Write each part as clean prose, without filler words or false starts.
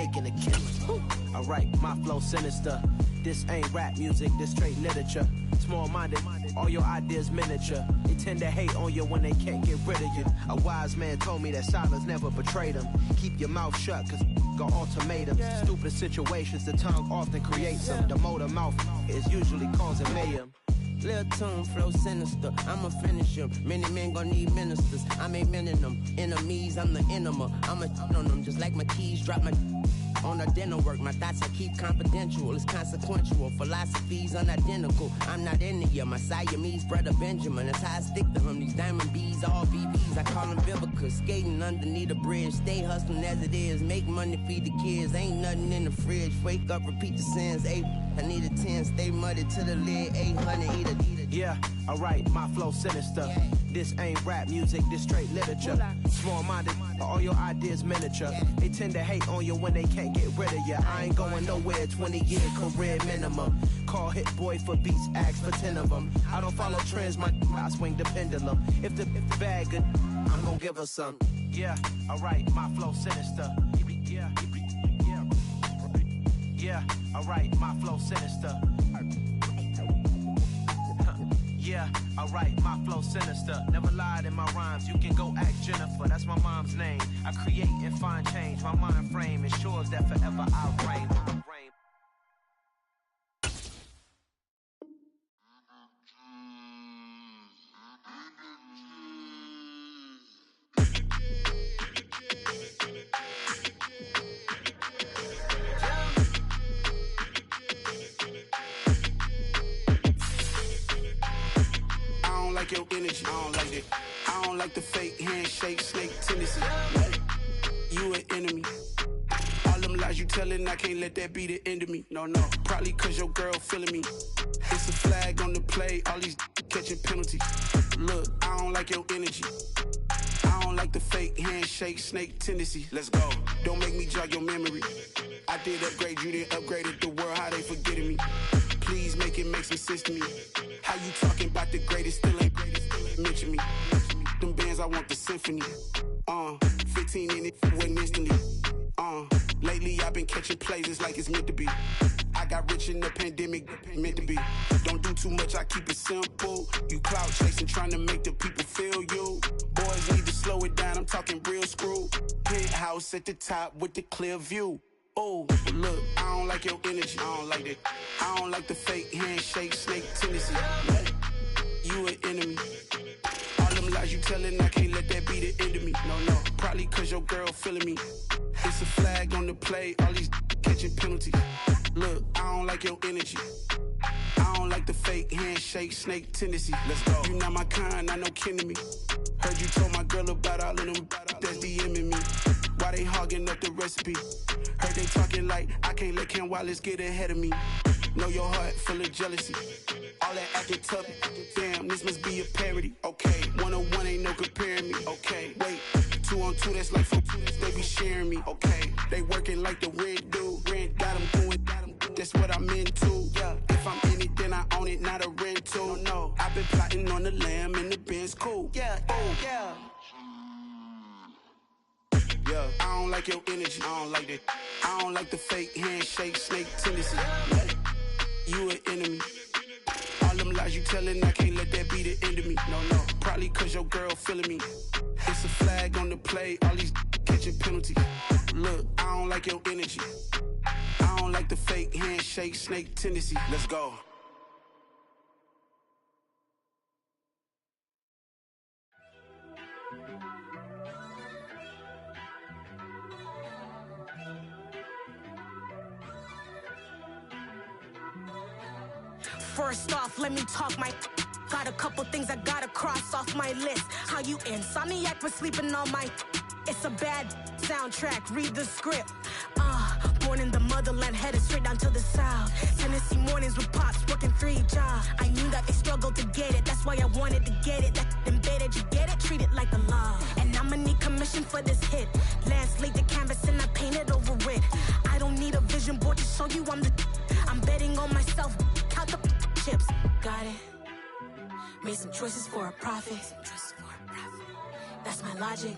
making a killing. Alright, my flow sinister. This ain't rap music, this straight literature. Small-minded, all your ideas miniature. They tend to hate on you when they can't get rid of you. A wise man told me that silence never betrayed him. Keep your mouth shut, cause got ultimatums. Stupid situations, the tongue often creates them. The motor mouth is usually causing mayhem. Lil' tune, flow sinister, I'ma finish him. Many men gon' need ministers, I'm aiming them. Enemies, I'm the enema, I'ma on them. Just like my keys, drop my on the dinner work. My thoughts I keep confidential, it's consequential. Philosophies unidentical, I'm not in it yet. My Siamese brother Benjamin, that's how I stick to him. These diamond bees, all BBs, I call them Vivica. Skating underneath the bridge, stay hustling as it is. Make money, feed the kids, ain't nothing in the fridge. Wake up, repeat the sins, I need a 10, stay muddy to the lid, 800, eat a. Yeah, alright, my flow sinister. This ain't rap music, this straight literature. Small-minded, all your ideas miniature. They tend to hate on you when they can't get rid of you. I ain't going nowhere, 20-year career minimum. Call Hit Boy for beats, ask for 10 of them. I don't follow trends, I swing the pendulum. If the bag good, I'm gonna give her some. Yeah, alright, my flow sinister. Yeah, alright, my flow sinister. Yeah, alright, my flow sinister. Never lied in my rhymes, you can go ask Jennifer, that's my mom's name. I create and find change, my mind frame ensures that forever I'll reign. Your energy, I don't like it. I don't like the fake handshake, snake tendency. You an enemy. All them lies you telling, I can't let that be the end of me. No, probably cause your girl feeling me. It's a flag on the play, all these catching penalties. Look, I don't like your energy. I don't like the fake handshake, snake tendency. Let's go. Don't make me jog your memory. I did upgrade, you didn't upgrade it. The world, how they forgetting me. Please make it make some sense to me. How you talking about the greatest, still ain't greatest, still ain't mention me. Them bands, I want the symphony. 15 in it, wasn't instantly. Lately I've been catching plays, it's like it's meant to be. I got rich in the pandemic, meant to be. Don't do too much, I keep it simple. You clout chasing, trying to make the people feel you. Boys need to slow it down, I'm talking real screw. Penthouse at the top with the clear view. Oh, look, I don't like your energy, I don't like it. I don't like the fake handshake, snake tendency. You an enemy. All them lies you telling, I can't let that be the end of me. No, probably cause your girl feeling me. It's a flag on the play, all these catching penalties. Look, I don't like your energy. I don't like the fake handshake, snake tendency. Let's go. You not my kind, I know kin to me. Heard you told my girl about all of them, that's DMing me. Why they hogging up the recipe? Heard they talking like I can't let Ken Wallace get ahead of me. Know your heart full of jealousy. All that acting tough, damn, this must be a parody. Okay, 101 ain't no comparing me. Okay, wait, 2 on 2, that's like 4, they be sharing me. Okay, they working like the rent dude. Rent got them doing, that's what I'm into. Yeah, if I'm in it, then I own it, not a rental. No, I've been plotting on the lamb and the Benz cool. Yeah, yeah. Yeah, I don't like your energy, I don't like it. I don't like the fake handshake, snake tendency. You an enemy. All them lies you telling, I can't let that be the end of me. No, probably cause your girl feeling me. It's a flag on the play, all these catching penalties. Look, I don't like your energy. I don't like the fake handshake, snake tendency. Let's go. First off, let me talk my. Got a couple things I gotta cross off my list. How you insomniac for sleeping on my. It's a bad soundtrack, read the script. Born in the motherland, headed straight down to the south. Tennessee mornings with pops, working 3 jobs. I knew that they struggled to get it, that's why I wanted to get it. That embedded, you get it, treat it like the law. And I'ma need commission for this hit. Lance laid the canvas and I painted over it. I don't need a vision board to show you I'm the. I'm betting on myself, count the chips. Got it. Made some choices for a profit. That's my logic.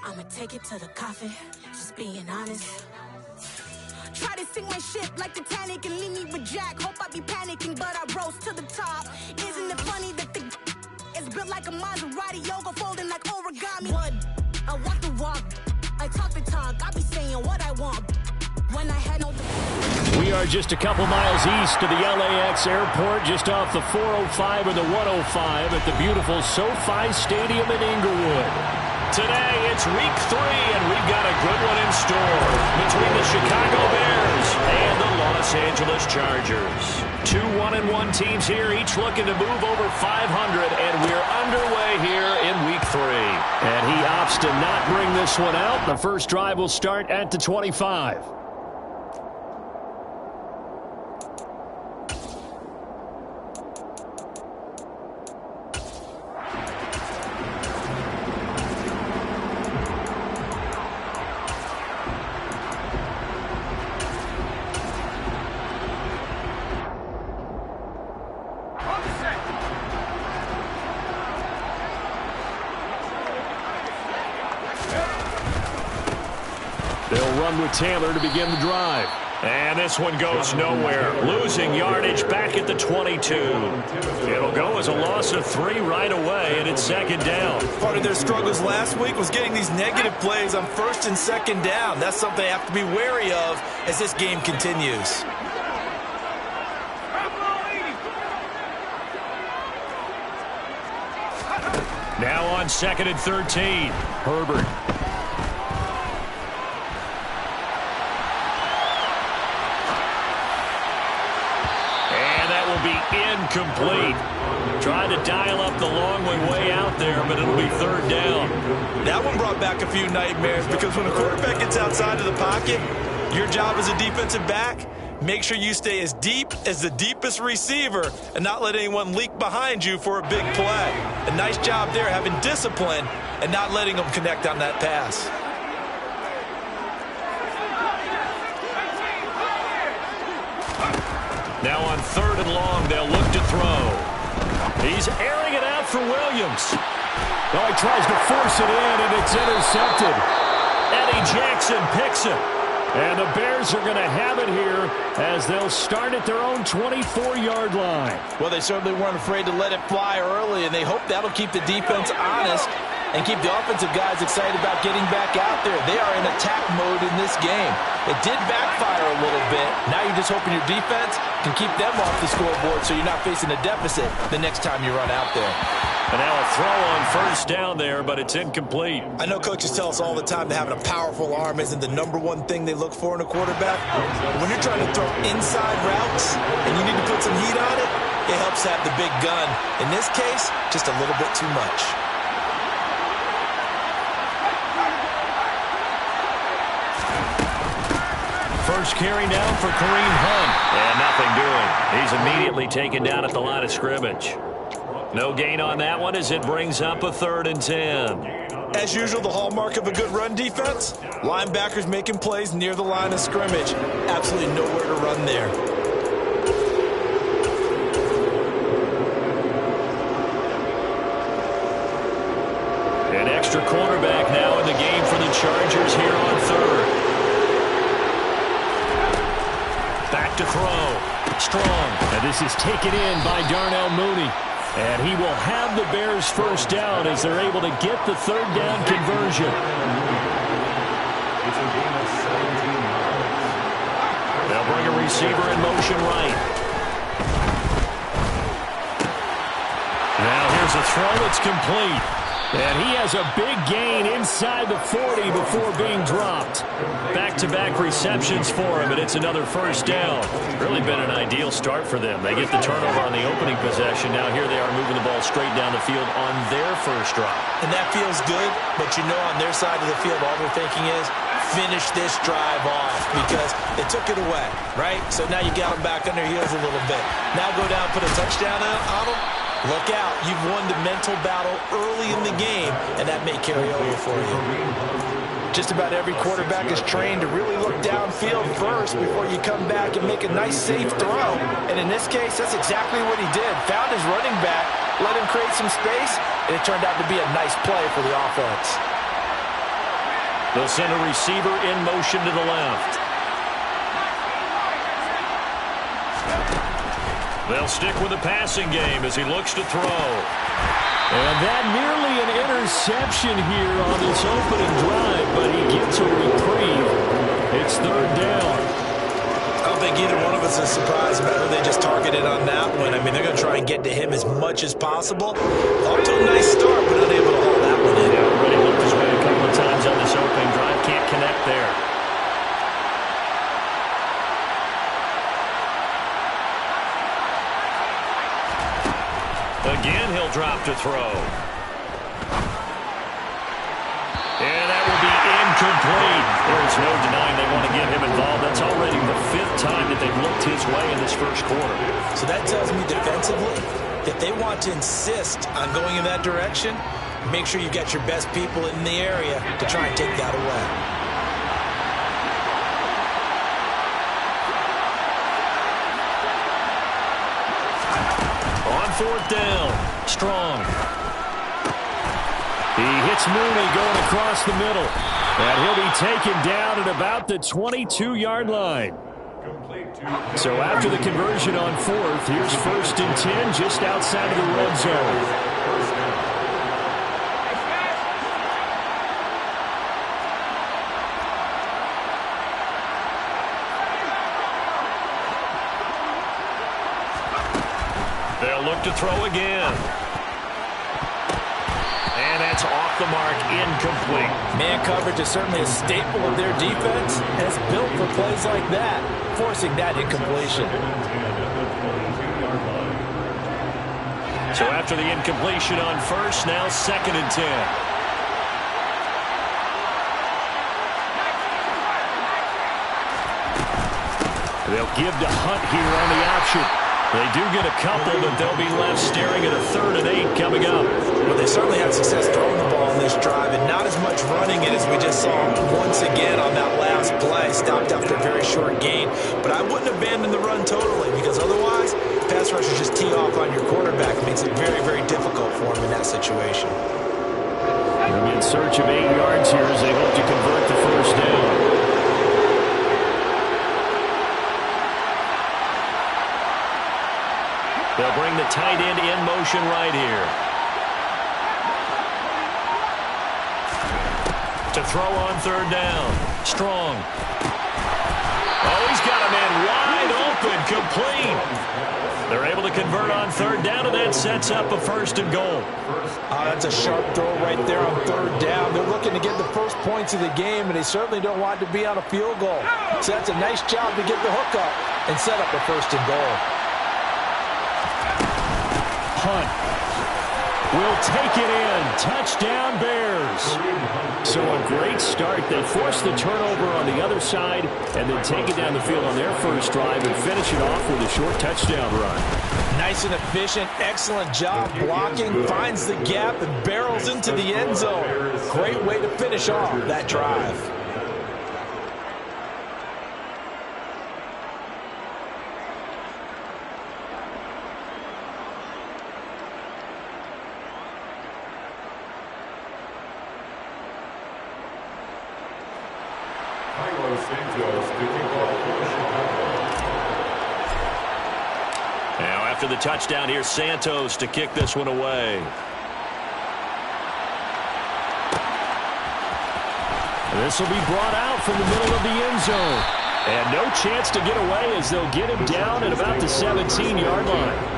I'ma take it to the coffin. just being honest. Try to sink my ship like Titanic and leave me with Jack. Hope I be panicking, but I rose to the top. Isn't it funny that the is built like a Maserati, yoga folding like origami? What? I walk the walk, I talk the talk, I be saying what I want. When I had no... We are just a couple miles east of the LAX airport, just off the 405 or the 105 at the beautiful SoFi Stadium in Inglewood. Today, it's week 3, and we've got a good one in store between the Chicago Bears and the Los Angeles Chargers. 2 1-1 teams here, each looking to move over 500, and we're underway here in week 3. And he opts to not bring this one out. The first drive will start at the 25. They'll run with Taylor to begin the drive. And this one goes nowhere. Losing yardage back at the 22. It'll go as a loss of 3 right away, and it's second down. Part of their struggles last week was getting these negative plays on first and second down. That's something they have to be wary of as this game continues. Now on second and 13. Herbert. Incomplete. Trying to dial up the long way out there, but it'll be third down. That one brought back a few nightmares because when a quarterback gets outside of the pocket, your job as a defensive back, make sure you stay as deep as the deepest receiver and not let anyone leak behind you for a big play. A nice job there having discipline and not letting them connect on that pass. Now on third and long, they'll look to throw. He's airing it out for Williams. Oh, he tries to force it in, and it's intercepted. Eddie Jackson picks it. And the Bears are going to have it here as they'll start at their own 24-yard line. Well, they certainly weren't afraid to let it fly early, and they hope that'll keep the defense honest and keep the offensive guys excited about getting back out there. They are in attack mode in this game. It did backfire a little bit. Now you're just hoping your defense can keep them off the scoreboard so you're not facing a deficit the next time you run out there. And now a throw on first down there, but it's incomplete. I know coaches tell us all the time that having a powerful arm isn't the #1 thing they look for in a quarterback. But when you're trying to throw inside routes and you need to put some heat on it, it helps have the big gun. In this case, just a little bit too much. First carry down for Kareem Hunt. And nothing doing. He's immediately taken down at the line of scrimmage. No gain on that one as it brings up a 3rd and 10. As usual, the hallmark of a good run defense, linebackers making plays near the line of scrimmage. Absolutely nowhere to run there. An extra cornerback now in the game for the Chargers here on 3rd. Back to throw. Strong. And this is taken in by Darnell Mooney. And he will have the Bears first down as they're able to get the 3rd down conversion. They'll bring a receiver in motion right. Now here's a throw that's complete. And he has a big gain inside the 40 before being dropped. Back-to-back receptions for him, and it's another first down. Really been an ideal start for them. They get the turnover on the opening possession. Now here they are moving the ball straight down the field on their first drive. And that feels good, but you know on their side of the field, all they're thinking is, finish this drive off because they took it away, right? So now you got them back on their heels a little bit. Now go down, put a touchdown on them. Look out. You've won the mental battle early in the game, and that may carry over for you. Just about every quarterback is trained to really look downfield first before you come back and make a nice, safe throw. And in this case, that's exactly what he did. Found his running back, let him create some space, and it turned out to be a nice play for the offense. They'll send a receiver in motion to the left. They'll stick with the passing game as he looks to throw. And that nearly an interception here on this opening drive, but he gets a reprieve. It's third down. I don't think either one of us is surprised about who they just targeted on that one. I mean, they're going to try and get to him as much as possible. Off to a nice start, but unable to hold that one in. Yeah, already looked his way a couple of times on this opening drive. Can't connect there. Again, he'll drop to throw. And that will be incomplete. There's no denying they want to get him involved. That's already the 5th time that they've looked his way in this first quarter. So that tells me defensively that they want to insist on going in that direction. Make sure you've got your best people in the area to try and take that away. On 4th down, Strong. He hits Mooney going across the middle. And he'll be taken down at about the 22-yard line. So after the conversion on 4th, here's 1st and 10 just outside of the red zone. They'll look to throw again. And that's off the mark, incomplete. Man coverage is certainly a staple of their defense, and it's built for plays like that, forcing that incompletion. So after the incompletion on 1st, now 2nd and 10. They'll give to Hunt here on the option. They do get a couple, but they'll be left staring at a 3rd and 8 coming up. Well, they certainly had success throwing the ball in this drive, and not as much running it as we just saw once again on that last play. Stopped after a very short gain. But I wouldn't abandon the run totally, because otherwise, pass rushers just tee off on your quarterback. It makes it very, very difficult for him in that situation. They'll be in search of 8 yards here as they hope to convert the 1st down. They'll bring the tight end in motion right here. To throw on 3rd down. Strong. Oh, he's got a man wide open, complete. They're able to convert on 3rd down, and that sets up a 1st and goal. That's a sharp throw right there on 3rd down. They're looking to get the first points of the game, and they certainly don't want to be on a field goal. So that's a nice job to get the hook up and set up a 1st and goal. Hunt will take it in. Touchdown, Bears. So a great start. They force the turnover on the other side and then take it down the field on their first drive and finish it off with a short touchdown run. Nice and efficient. Excellent job blocking. Finds the gap and barrels into the end zone. Great way to finish off that drive. Now after the touchdown, here's Santos to kick this one away. This will be brought out from the middle of the end zone. And no chance to get away as they'll get him down at about the 17-yard line.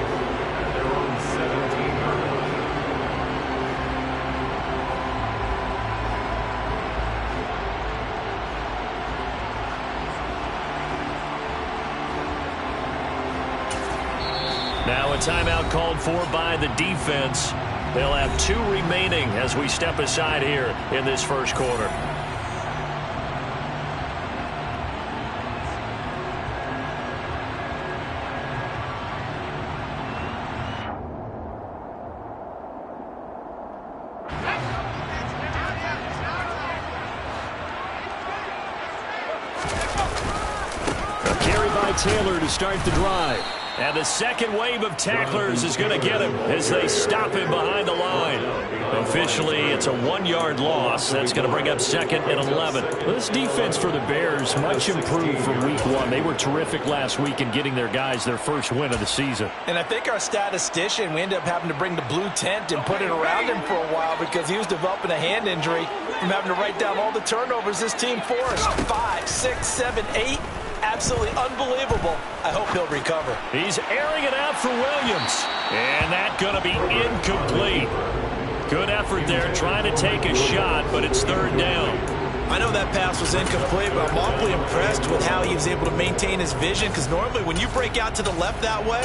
Now a timeout called for by the defense. They'll have 2 remaining as we step aside here in this first quarter. A carry by Taylor to start the drive. And the second wave of tacklers is going to get him as they stop him behind the line. Officially, it's a 1-yard loss. That's going to bring up second and 11. This defense for the Bears, much improved from week 1. They were terrific last week in getting their guys their first win of the season. And I think our statistician, we ended up having to bring the blue tent and put it around him for a while because he was developing a hand injury from having to write down all the turnovers this team forced. 5, 6, 7, 8. Absolutely unbelievable. I hope he'll recover. He's airing it out for Williams. And that's going to be incomplete. Good effort there trying to take a shot, but it's third down. I know that pass was incomplete, but I'm awfully impressed with how he was able to maintain his vision, because normally when you break out to the left that way,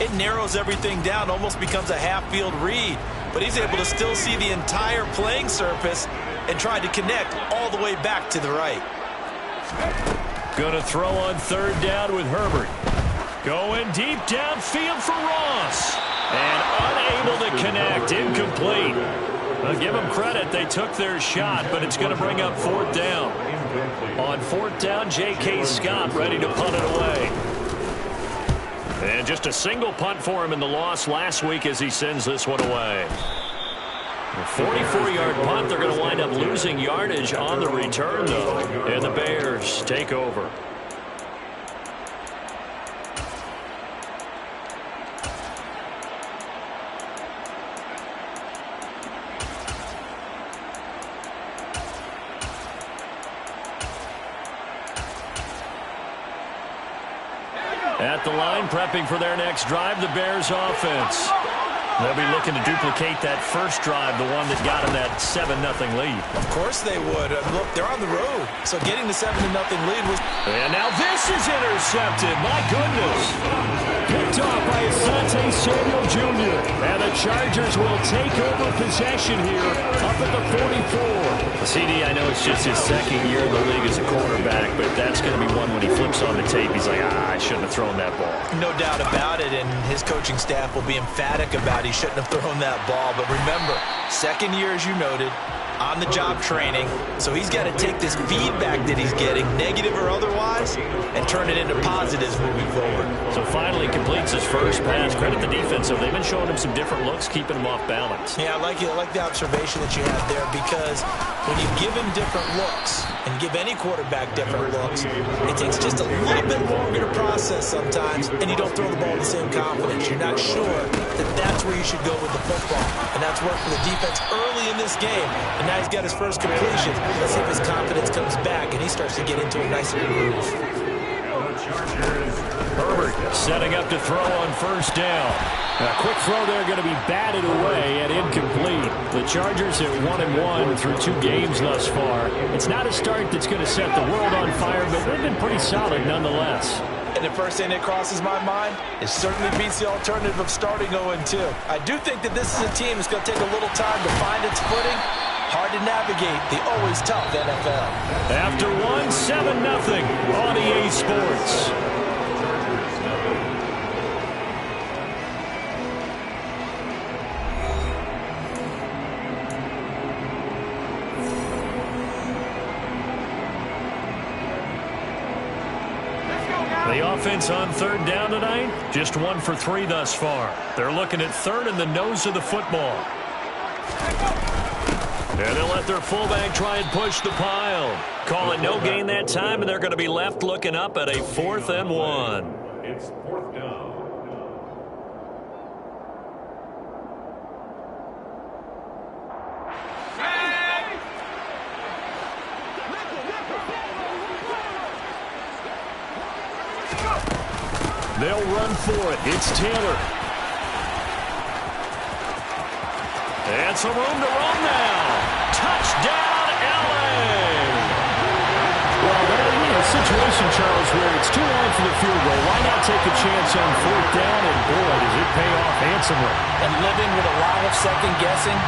it narrows everything down, almost becomes a half-field read. But he's able to still see the entire playing surface and try to connect all the way back to the right. Going to throw on third down with Herbert. Going deep downfield for Ross. And unable to connect. Incomplete. I'll give them credit. They took their shot, but it's going to bring up fourth down. On fourth down, J.K. Scott ready to punt it away. And just a single punt for him in the loss last week as he sends this one away. A 44-yard punt. They're going to wind up losing yardage on the return, though. And the Bears take over. At the line, prepping for their next drive, the Bears offense. They'll be looking to duplicate that first drive, the one that got them that 7-0 lead. Of course they would. Look, they're on the road, so getting the 7-0 lead was... And now this is intercepted. My goodness. Picked off by Asante Samuel Jr. And the Chargers will take over possession here up at the 44. CD, I know it's just his second year in the league as a quarterback, but that's going to be one when he flips on the tape. He's like, I shouldn't have thrown that ball. No doubt about it, and his coaching staff will be emphatic about he shouldn't have thrown that ball. But remember, second year, as you noted, on-the-job training, so he's got to take this feedback that he's getting, negative or otherwise, and turn it into positives moving forward. So finally completes his first pass. Credit the defense, so they've been showing him some different looks, keeping him off balance. Yeah, I like the observation that you had there, because when you give him different looks and give any quarterback different looks, it takes just a little bit longer to process sometimes, and you don't throw the ball with the same confidence. You're not sure that that's where you should go with the football, and that's worked for the defense early in this game. And now he's got his first completion. Let's see if his confidence comes back and he starts to get into a nicer groove. Herbert setting up to throw on first down. A quick throw there going to be batted away and incomplete. The Chargers at 1-1 through 2 games thus far. It's not a start that's going to set the world on fire, but they've been pretty solid nonetheless. And the first thing that crosses my mind is certainly beats the alternative of starting 0-2. I do think that this is a team that's going to take a little time to find its footing. Hard to navigate the always tough NFL. After 7-0 on EA Sports. The offense on third down tonight, just 1 for 3 thus far. They're looking at third in the nose of the football. And they'll let their fullback try and push the pile. Call it no gain that time, and they're going to be left looking up at a 4th and 1. It's 4th down. They'll run for it. It's Taylor. And some room to run now. Touchdown, L.A. Well, they're in a situation, Charles, where it's too long for the field goal. Why not take a chance on 4th down? And, boy, does it pay off handsomely. And living with a lot of second-guessing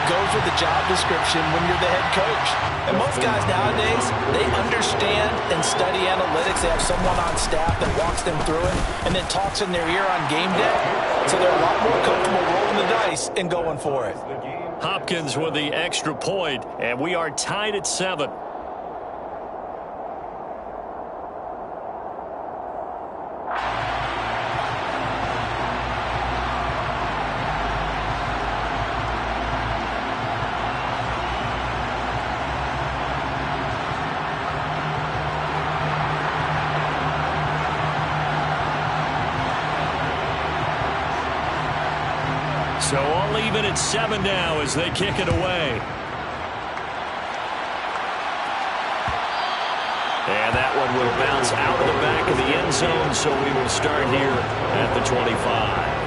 goes with the job description when you're the head coach. And most guys nowadays, they understand and study analytics. They have someone on staff that walks them through it and then talks in their ear on game day. So they're a lot more comfortable rolling the dice and going for it. Hopkins with the extra point, and we are tied at 7. So all even at 7 now as they kick it away. And that one will bounce out of the back of the end zone, so we will start here at the 25.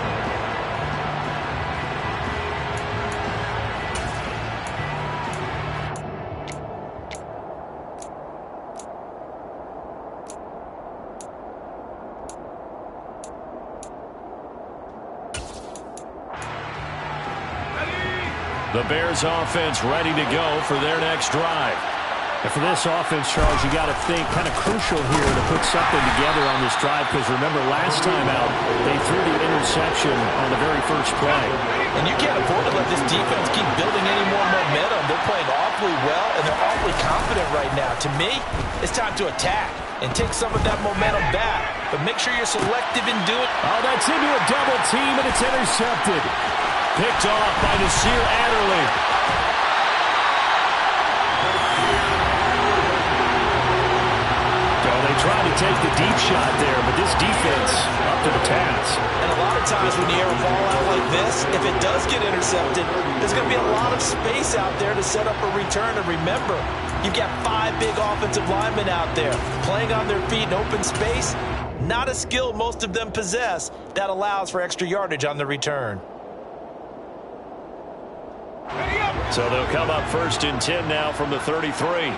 The Bears offense ready to go for their next drive. And for this offense, Charles, you got to think kind of crucial here to put something together on this drive, because remember last time out they threw the interception on the very first play. And you can't afford to let this defense keep building any more momentum. They're playing awfully well, and they're awfully confident right now. To me, it's time to attack and take some of that momentum back. But make sure you're selective in doing it. Oh, that's into a double team, and it's intercepted. Picked off by Nasir Adderley. So they tried to take the deep shot there, but this defense up to the task. And a lot of times when you air a ball out like this, if it does get intercepted, there's going to be a lot of space out there to set up a return. And remember, you've got 5 big offensive linemen out there playing on their feet in open space. Not a skill most of them possess that allows for extra yardage on the return. So they'll come up 1st and 10 now from the 33.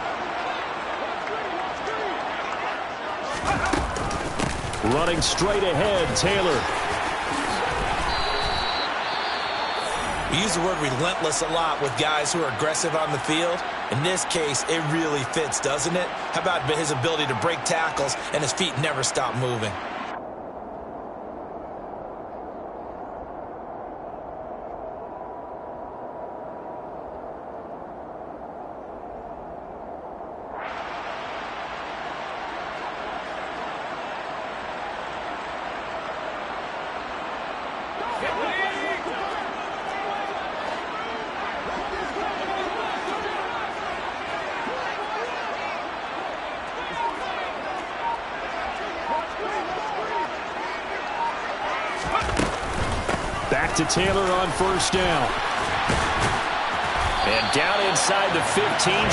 Running straight ahead, Taylor. We use the word relentless a lot with guys who are aggressive on the field. In this case, it really fits, doesn't it? How about his ability to break tackles and his feet never stop moving? Back to Taylor on 1st down. And down inside the 15,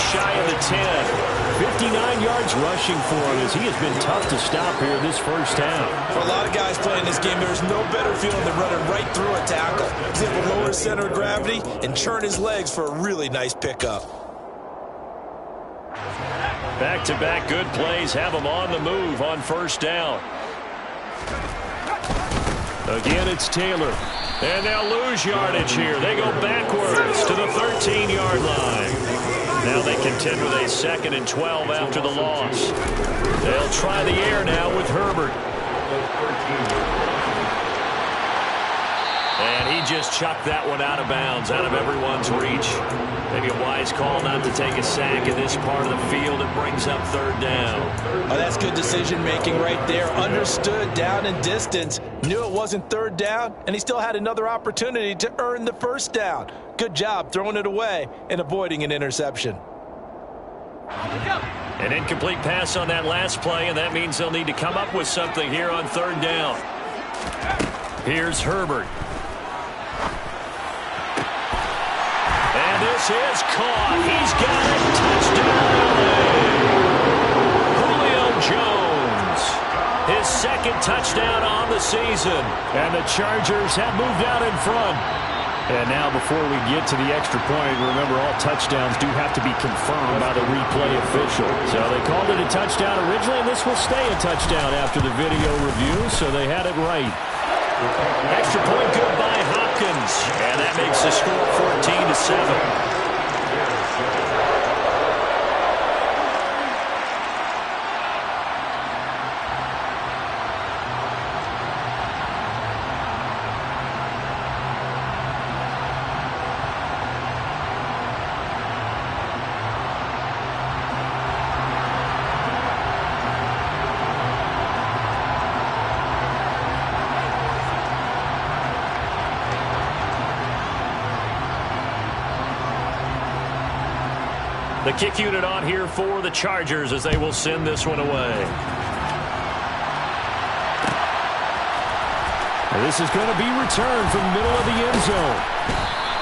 shy of the 10. 59 yards rushing for him as he has been tough to stop here this first half. For a lot of guys playing this game, there's no better feeling than running right through a tackle. He's able to lower his center of gravity and churn his legs for a really nice pickup. Back-to-back good plays have him on the move on 1st down. Again, it's Taylor. And they'll lose yardage here. They go backwards to the 13-yard line. Now they contend with a 2nd and 12 after the loss. They'll try the air now with Herbert. And he just chucked that one out of bounds, out of everyone's reach. Maybe a wise call not to take a sack in this part of the field. It brings up 3rd down. Oh, that's good decision-making right there. Understood down and distance. Knew it wasn't 3rd down, and he still had another opportunity to earn the 1st down. Good job throwing it away and avoiding an interception. An incomplete pass on that last play, and that means they'll need to come up with something here on 3rd down. Here's Herbert. And this is caught. He's got it. Touchdown. Julio Jones. His 2nd touchdown on the season. And the Chargers have moved out in front. And now before we get to the extra point, remember all touchdowns do have to be confirmed by the replay official. So they called it a touchdown originally, and this will stay a touchdown after the video review, so they had it right. Extra point good by Hopkins. And that makes the score 14-7. The kick unit on here for the Chargers as they will send this one away. This is going to be returned from the middle of the end zone.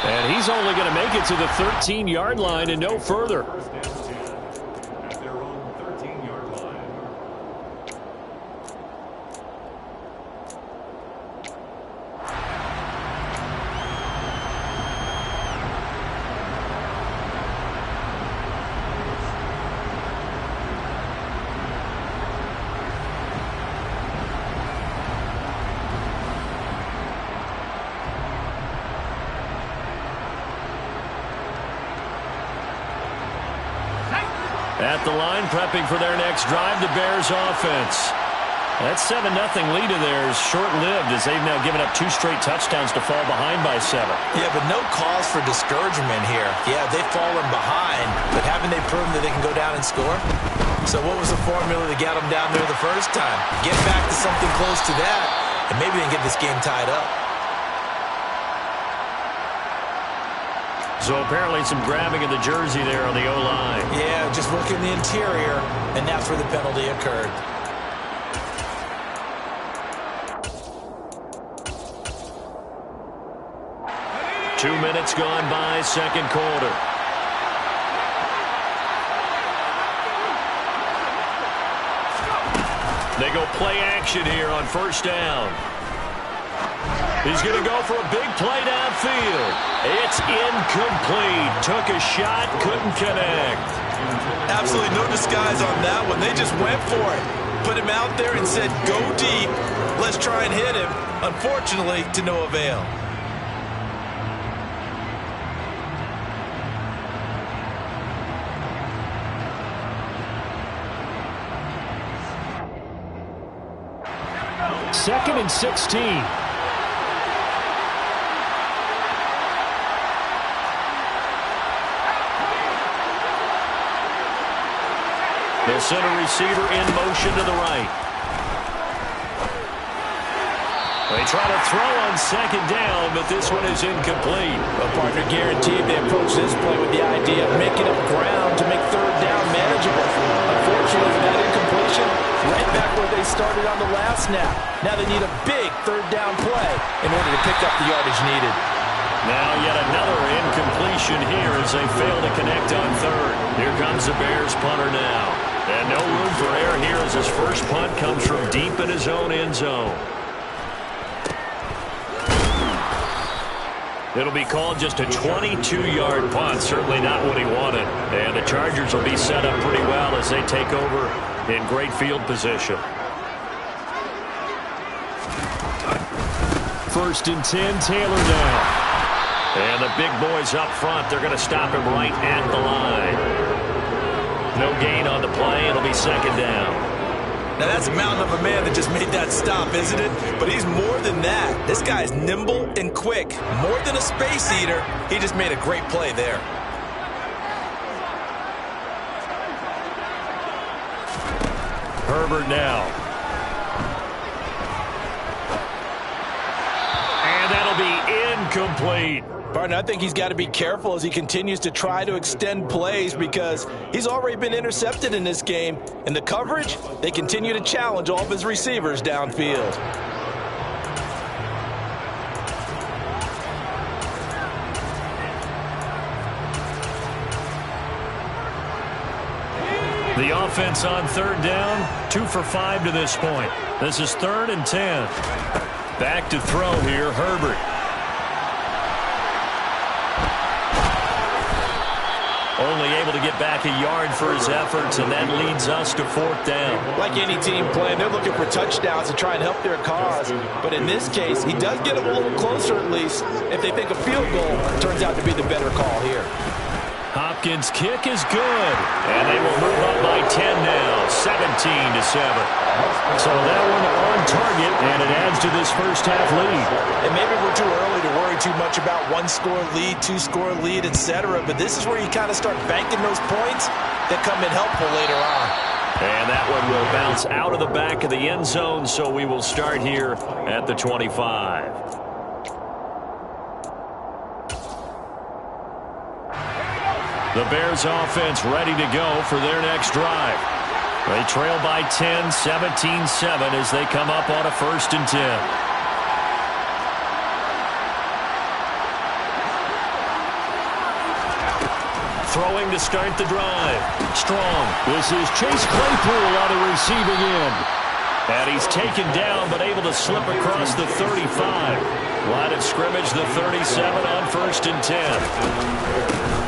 And he's only going to make it to the 13-yard line and no further. At the line, prepping for their next drive, the Bears offense. That 7-0 lead of theirs short-lived as they've now given up 2 straight touchdowns to fall behind by 7. Yeah, but no cause for discouragement here. Yeah, they've fallen behind, but haven't they proven that they can go down and score? So what was the formula that got them down there the first time? Get back to something close to that, and maybe they can get this game tied up. So apparently some grabbing of the jersey there on the O-line. Yeah, just look in the interior, and that's where the penalty occurred. Two minutes gone by, second quarter. They go play action here on first down. He's going to go for a big play downfield. It's incomplete. Took a shot, couldn't connect. Absolutely no disguise on that one. They just went for it. Put him out there and said, go deep. Let's try and hit him. Unfortunately, to no avail. Second and 16. The center receiver in motion to the right. They try to throw on second down, but this one is incomplete. A partner guaranteed they approach this play with the idea of making up ground to make third down manageable. Unfortunately, for that incompletion, right back where they started on the last snap. Now they need a big third down play in order to pick up the yardage needed. Now yet another incompletion here as they fail to connect on third. Here comes the Bears punter now. And no room for error here as his first punt comes from deep in his own end zone. It'll be called just a 22-yard punt, certainly not what he wanted. And the Chargers will be set up pretty well as they take over in great field position. First and 10, Taylor down. And the big boys up front, they're going to stop him right at the line. No gain on the play. It'll be second down. Now that's a mountain of a man that just made that stop, isn't it? But he's more than that. This guy's nimble and quick. More than a space eater. He just made a great play there. Herbert now. And that'll be incomplete. Partner, I think he's got to be careful as he continues to try to extend plays because he's already been intercepted in this game. And the coverage, they continue to challenge all of his receivers downfield. The offense on third down, 2 for 5 to this point. This is 3rd and 10. Back to throw here, Herbert. Only able to get back a yard for his efforts, and that leads us to 4th down. Like any team playing, they're looking for touchdowns to try and help their cause. But in this case, he does get them a little closer at least if they think a field goal turns out to be the better call here. Hopkins' kick is good, and they will move up by 10 now, 17-7. So that one on target, and it adds to this first half lead. And maybe we're too early to worry too much about 1-score lead, 2-score lead, etc. But this is where you kind of start banking those points that come in helpful later on. And that one will bounce out of the back of the end zone, so we will start here at the 25. The Bears offense ready to go for their next drive. They trail by 10, 17-7 as they come up on a 1st and 10. to start the drive. Strong. This is Chase Claypool on the receiving end. And he's taken down, but able to slip across the 35. Line of scrimmage, the 37 on 1st and 10.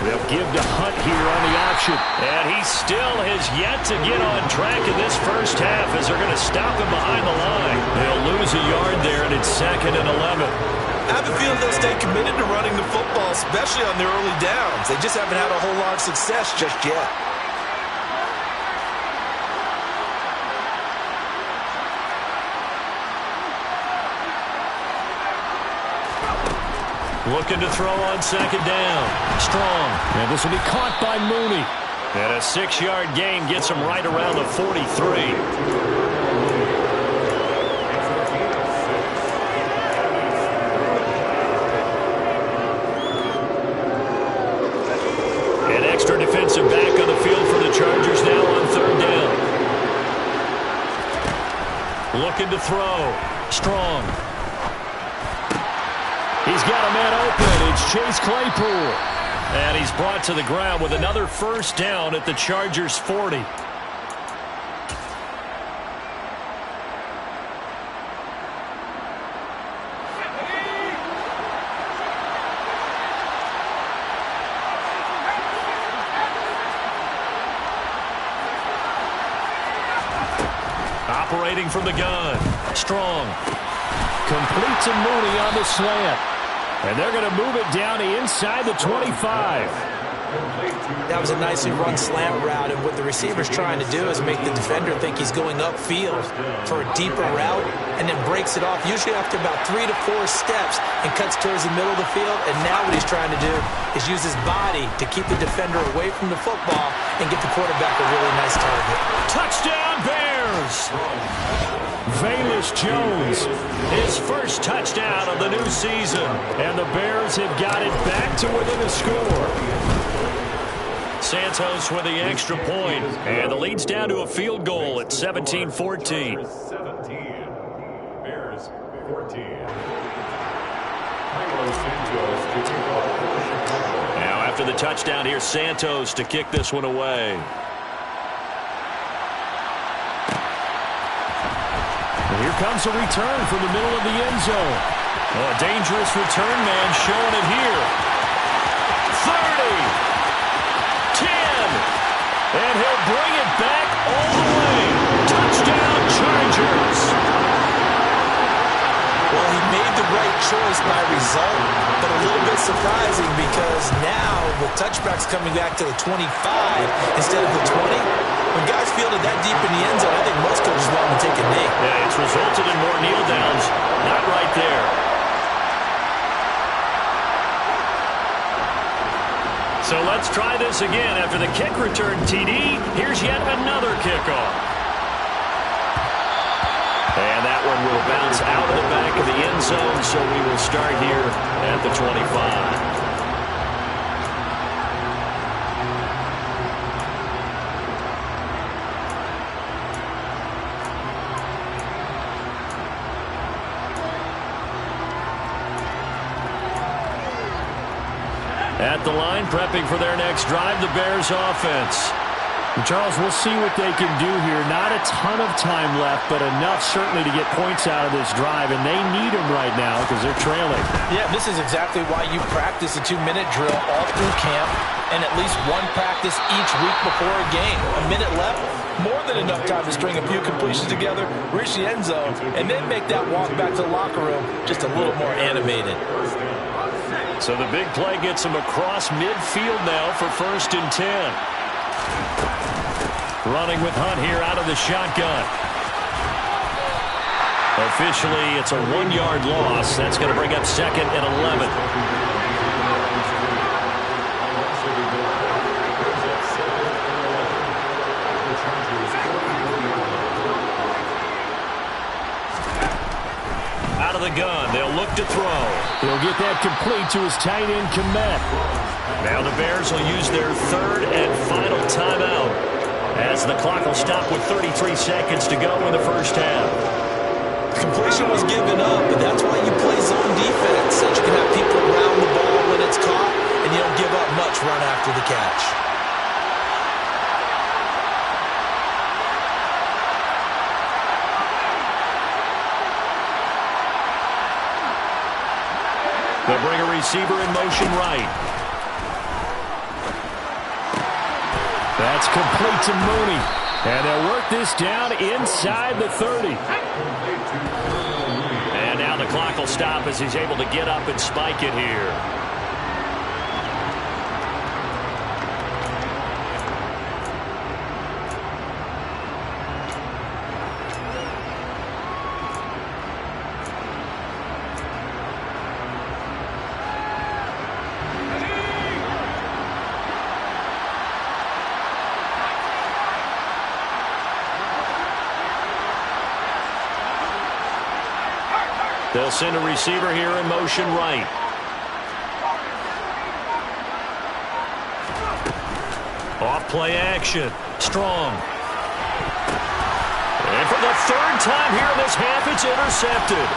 They'll give to Hunt here on the option. And he still has yet to get on track in this first half as they're going to stop him behind the line. They'll lose a yard there, and it's 2nd and 11. I have a feeling they'll stay committed to running the football, especially on their early downs. They just haven't had a whole lot of success just yet. Looking to throw on 2nd down. Strong. And this will be caught by Mooney. And a 6-yard gain gets him right around the 43. An extra defensive back on the field for the Chargers now on 3rd down. Looking to throw. Strong. He's got a man open. It's Chase Claypool. And he's brought to the ground with another 1st down at the Chargers' 40. Operating from the gun. Strong. Complete to Mooney on the slant. And they're going to move it down inside the 25. That was a nicely run slant route, and what the receiver's trying to do is make the defender think he's going upfield for a deeper route, and then breaks it off, usually after about 3 to 4 steps, and cuts towards the middle of the field. And now what he's trying to do is use his body to keep the defender away from the football and get the quarterback a really nice target. Touchdown, Bears! Velus Jones, his first touchdown of the new season. And the Bears have got it back to within a score. Santos with the extra point. And the lead's down to a field goal at 17-14. Bears 14. Now after the touchdown, here's Santos to kick this one away. Here comes a return from the middle of the end zone. A dangerous return man showing it here. 30. 10. And he'll bring it back all the way. Touchdown, Chargers. Well, he made the right choice by result, but a little bit surprising because now with touchbacks coming back to the 25 instead of the 20, when guys fielded that deep in the end zone, I think most coaches want to take a knee. Yeah, it's resulted in more kneel downs. Not right there. So let's try this again. After the kick return TD, here's yet another kickoff. And that one will bounce out of the back of the end zone, so we will start here at the 25. At the line, prepping for their next drive, the Bears offense. And Charles, we'll see what they can do here. Not a ton of time left, but enough certainly to get points out of this drive, and they need them right now because they're trailing. Yeah, this is exactly why you practice a 2-minute drill all through camp and at least one practice each week before a game. A minute left, more than enough time to string a few completions together, reach the end zone, and then make that walk back to the locker room just a little more animated. So the big play gets him across midfield now for 1st and 10. Running with Hunt here out of the shotgun. Officially, it's a 1-yard loss. That's going to bring up 2nd and 11. Out of the gun, they'll look to throw. He'll get that complete to his tight end, Kmet. Now the Bears will use their 3rd and final timeout as the clock will stop with 33 seconds to go in the first half. Completion was given up, but that's why you play zone defense, so you can have people around the ball when it's caught, and you don't give up much run after the catch. receiver in motion right. That's complete to Mooney. And they'll work this down inside the 30. And now the clock will stop as he's able to get up and spike it here. They'll send a receiver here in motion right. Off play action. Strong. And for the third time here in this half, it's intercepted.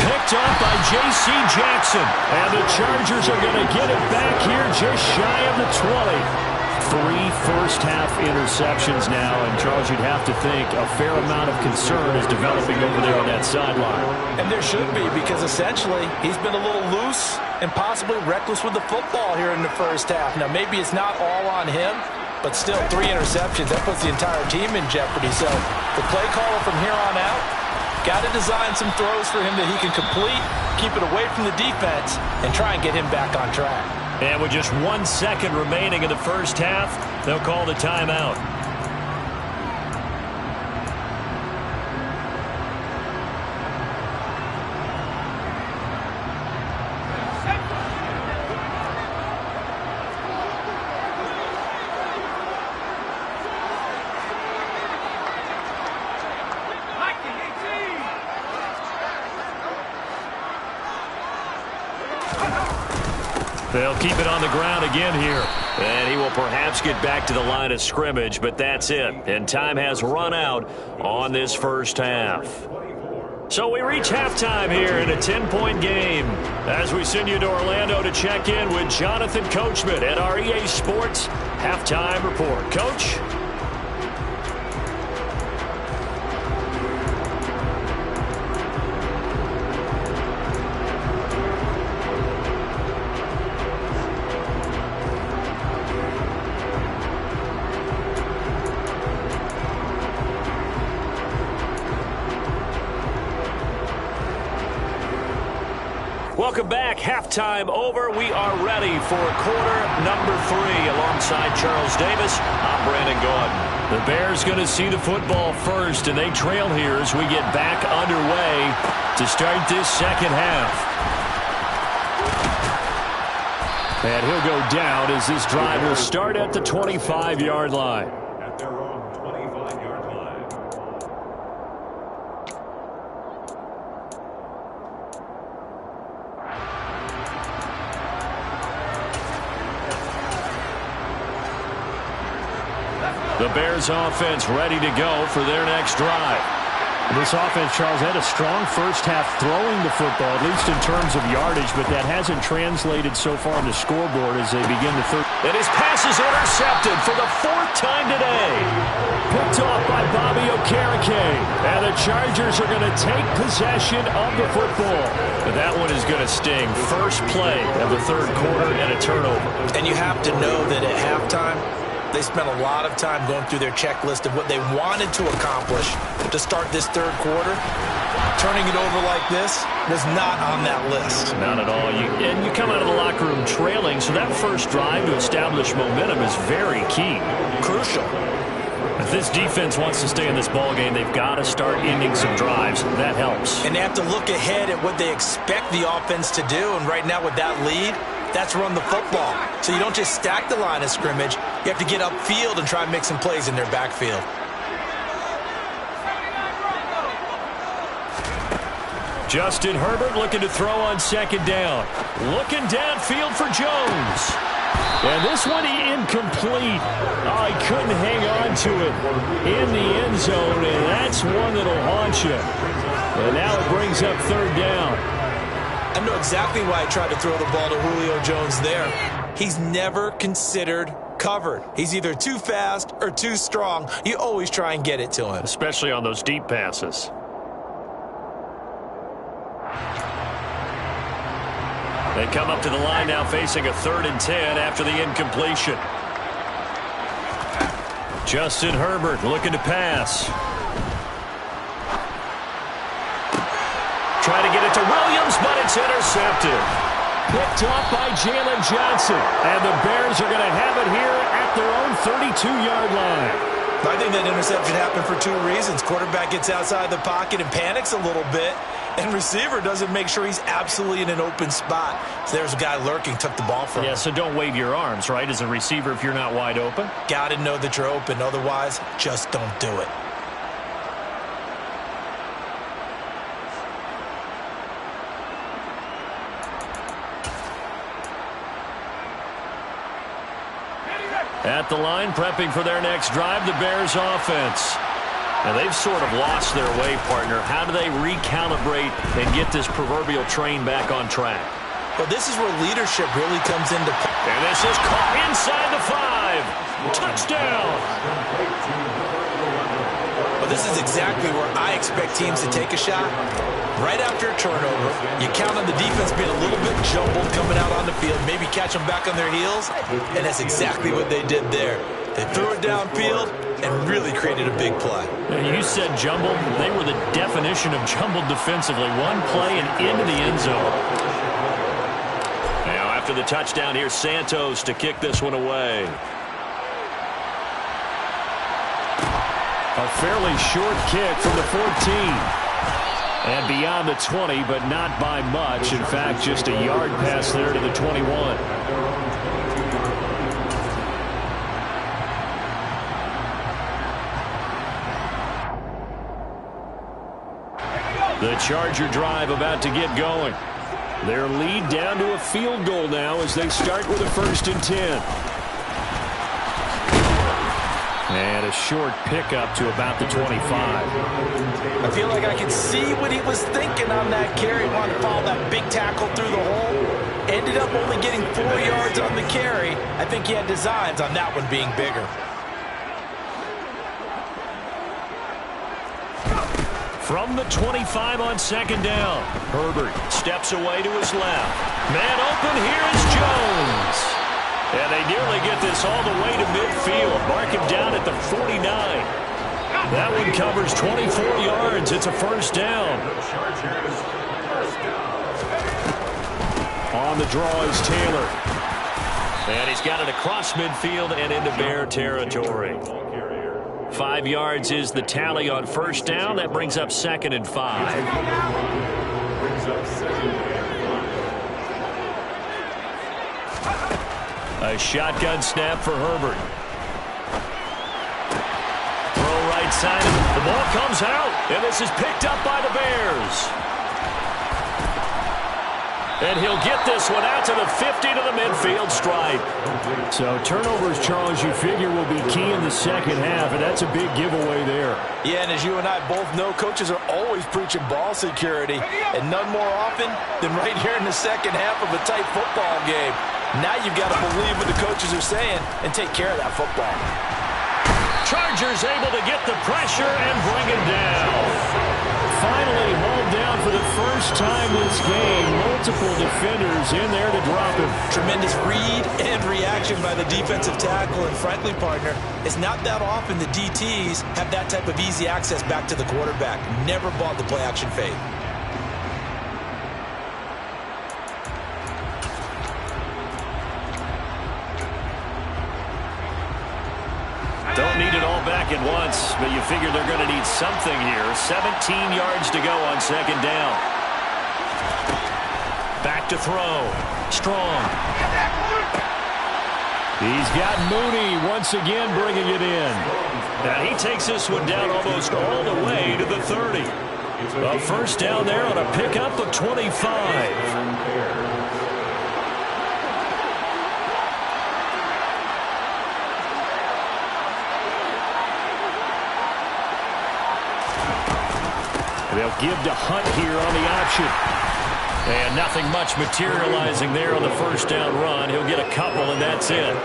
Picked up by J.C. Jackson. And the Chargers are going to get it back here just shy of the 20. 3 first-half interceptions now, and Charles, you'd have to think a fair amount of concern is developing over there on that sideline. And there should be, because essentially he's been a little loose and possibly reckless with the football here in the first half. Now, maybe it's not all on him, but still 3 interceptions. That puts the entire team in jeopardy. So the play caller from here on out got to design some throws for him that he can complete, keep it away from the defense, and try and get him back on track. And with just 1 second remaining in the first half, they'll call the timeout. They'll keep it on the ground again here. And he will perhaps get back to the line of scrimmage, but that's it. And time has run out on this first half. So we reach halftime here in a 10-point game as we send you to Orlando to check in with Jonathan Coachman at our EA Sports Halftime Report. Coach? Welcome back. Halftime over. We are ready for quarter number 3 alongside Charles Davis. I'm Brandon Gaudin. The Bears going to see the football first, and they trail here as we get back underway to start this second half. And he'll go down as this drive will start at the 25-yard line. The Bears offense ready to go for their next drive. This offense, Charles, had a strong first half throwing the football, at least in terms of yardage, but that hasn't translated so far on the scoreboard as they begin the third. And his pass is intercepted for the 4th time today. Picked off by Bobby Okereke. And the Chargers are going to take possession of the football. But that one is going to sting. First play of the third quarter and a turnover. And you have to know that at halftime, they spent a lot of time going through their checklist of what they wanted to accomplish to start this third quarter. Turning it over like this was not on that list. Not at all. And you come out of the locker room trailing, so that first drive to establish momentum is very key. Crucial. If this defense wants to stay in this ballgame, they've got to start ending some drives. That helps. And they have to look ahead at what they expect the offense to do. And right now with that lead, that's run the football. So you don't just stack the line of scrimmage. You have to get upfield and try and make some plays in their backfield. Justin Herbert looking to throw on second down. Looking downfield for Jones. And this one incomplete. Oh, he couldn't hang on to it in the end zone, and that's one that'll haunt you. And now it brings up third down. I know exactly why I tried to throw the ball to Julio Jones there. He's never considered covered. He's either too fast or too strong. You always try and get it to him. Especially on those deep passes. They come up to the line now facing a 3rd and 10 after the incompletion. Justin Herbert looking to pass. Try to get it to Williams, but it's intercepted. Picked off by Jalen Johnson. And the Bears are going to have it here at their own 32-yard line. I think that interception happened for 2 reasons. Quarterback gets outside the pocket and panics a little bit, and receiver doesn't make sure he's absolutely in an open spot. So there's a guy lurking, took the ball from him. Yeah, so don't wave your arms, right, as a receiver if you're not wide open. Got to know that you're open. Otherwise, just don't do it. At the line, prepping for their next drive, the Bears offense. Now, they've sort of lost their way, partner. How do they recalibrate and get this proverbial train back on track? Well, this is where leadership really comes into play. And this is caught inside the 5. Touchdown! Well, this is exactly where I expect teams to take a shot. Right after a turnover, you count on the defense being a little bit jumbled coming out on the field, maybe catch them back on their heels, and that's exactly what they did there. They threw it downfield and really created a big play. You said jumbled. They were the definition of jumbled defensively. One play and into the end zone. Now, after the touchdown, here's Santos to kick this one away. A fairly short kick from the 14. And beyond the 20, but not by much. In fact, just a yard pass there to the 21. The Charger drive about to get going. Their lead down to a field goal now as they start with a 1st and 10. And a short pickup to about the 25. I feel like I can see what he was thinking on that carry. Wanted to follow that big tackle through the hole. Ended up only getting 4 yards on the carry. I think he had designs on that one being bigger. From the 25 on 2nd down. Herbert steps away to his left. Man open, here is Jones. And they nearly get this all the way to midfield. Mark him down at the 49. That one covers 24 yards. It's a 1st down. On the draw is Taylor. And he's got it across midfield and into Bear territory. 5 yards is the tally on 1st down. That brings up 2nd and 5. A shotgun snap for Herbert. Throw right side. The ball comes out, and this is picked up by the Bears. And he'll get this one out to the 50 to the midfield stripe. So turnovers, Charles, you figure will be key in the 2nd half, and that's a big giveaway there. Yeah, and as you and I both know, coaches are always preaching ball security, and none more often than right here in the 2nd half of a tight football game. Now you've got to believe what the coaches are saying and take care of that football. Chargers able to get the pressure and bring him down. Finally hauled down for the first time this game. Multiple defenders in there to drop him. Tremendous read and reaction by the defensive tackle. And frankly, partner, it's not that often the DTs have that type of easy access back to the quarterback. Never bought the play action fade. Don't need it all back at once, but you figure they're going to need something here. 17 yards to go on 2nd down. Back to throw. Strong. He's got Mooney once again bringing it in. And he takes this one down almost all the way to the 30. A 1st down there on a pickup of 25. They'll give to Hunt here on the option. And nothing much materializing there on the first down run. He'll get a couple, and that's it.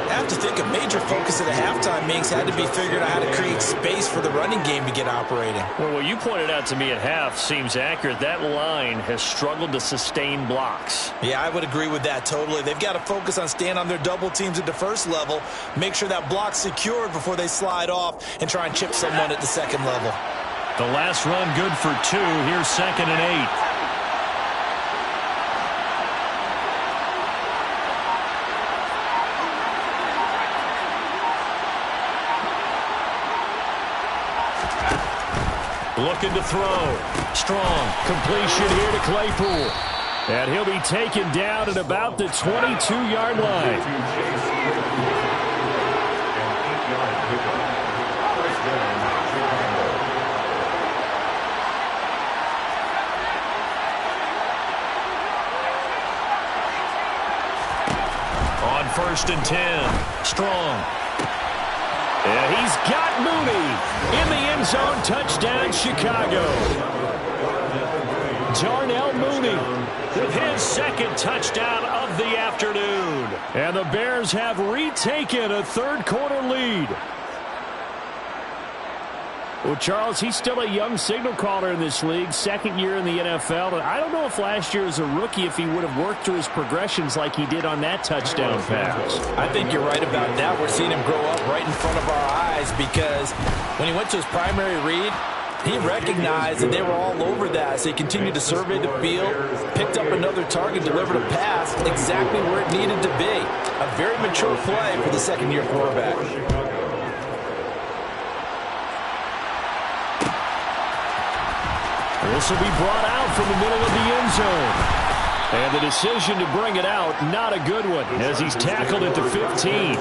I have to think a major focus of the halftime meetings had to be figuring out how to create space for the running game to get operating. Well, what you pointed out to me at half seems accurate. That line has struggled to sustain blocks. Yeah, I would agree with that totally. They've got to focus on staying on their double teams at the first level, make sure that block's secured before they slide off and try and chip someone at the second level. The last run good for 2. Here's 2nd and 8. Looking to throw. Strong. Completion here to Claypool. And he'll be taken down at about the 22-yard line. On 1st and 10. Strong. Yeah, he's got Mooney in the end zone. Touchdown, Chicago. Darnell Mooney with his 2nd touchdown of the afternoon. And the Bears have retaken a third-quarter lead. Well, Charles, he's still a young signal caller in this league, 2nd year in the NFL. And I don't know if last year as a rookie if he would have worked through his progressions like he did on that touchdown pass. I think you're right about that. We're seeing him grow up right in front of our eyes because when he went to his primary read, he recognized that they were all over that, so he continued to survey the field, picked up another target, delivered a pass exactly where it needed to be. A very mature play for the 2nd-year quarterback. This will be brought out from the middle of the end zone. And the decision to bring it out, not a good one, as he's tackled at the 15.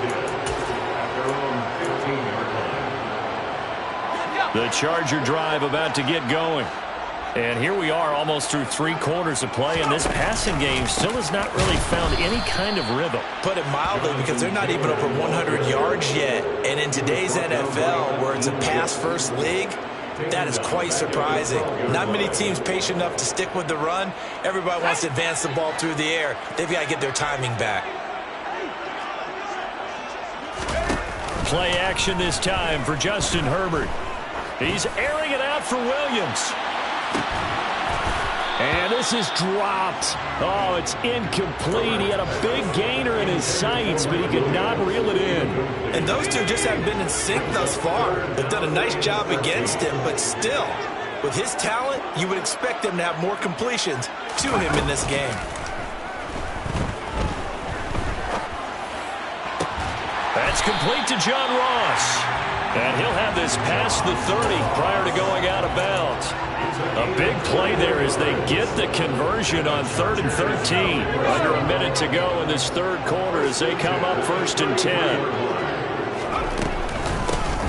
The Charger drive about to get going. And here we are almost through 3 quarters of play, and this passing game still has not really found any kind of rhythm. Put it mildly, because they're not even over 100 yards yet. And in today's NFL, where it's a pass-first league, that is quite surprising. Not many teams patient enough to stick with the run. Everybody wants to advance the ball through the air. They've got to get their timing back. Play action this time for Justin Herbert. He's airing it out for Williams. And this is dropped. Oh, it's incomplete. He had a big gainer in his sights, but he could not reel it in. And those two just haven't been in sync thus far. They've done a nice job against him, but still, with his talent, you would expect him to have more completions to him in this game. That's complete to John Ross. And he'll have this past the 30 prior to going out of bounds. A big play there as they get the conversion on 3rd and 13. Under a minute to go in this 3rd quarter as they come up 1st and 10.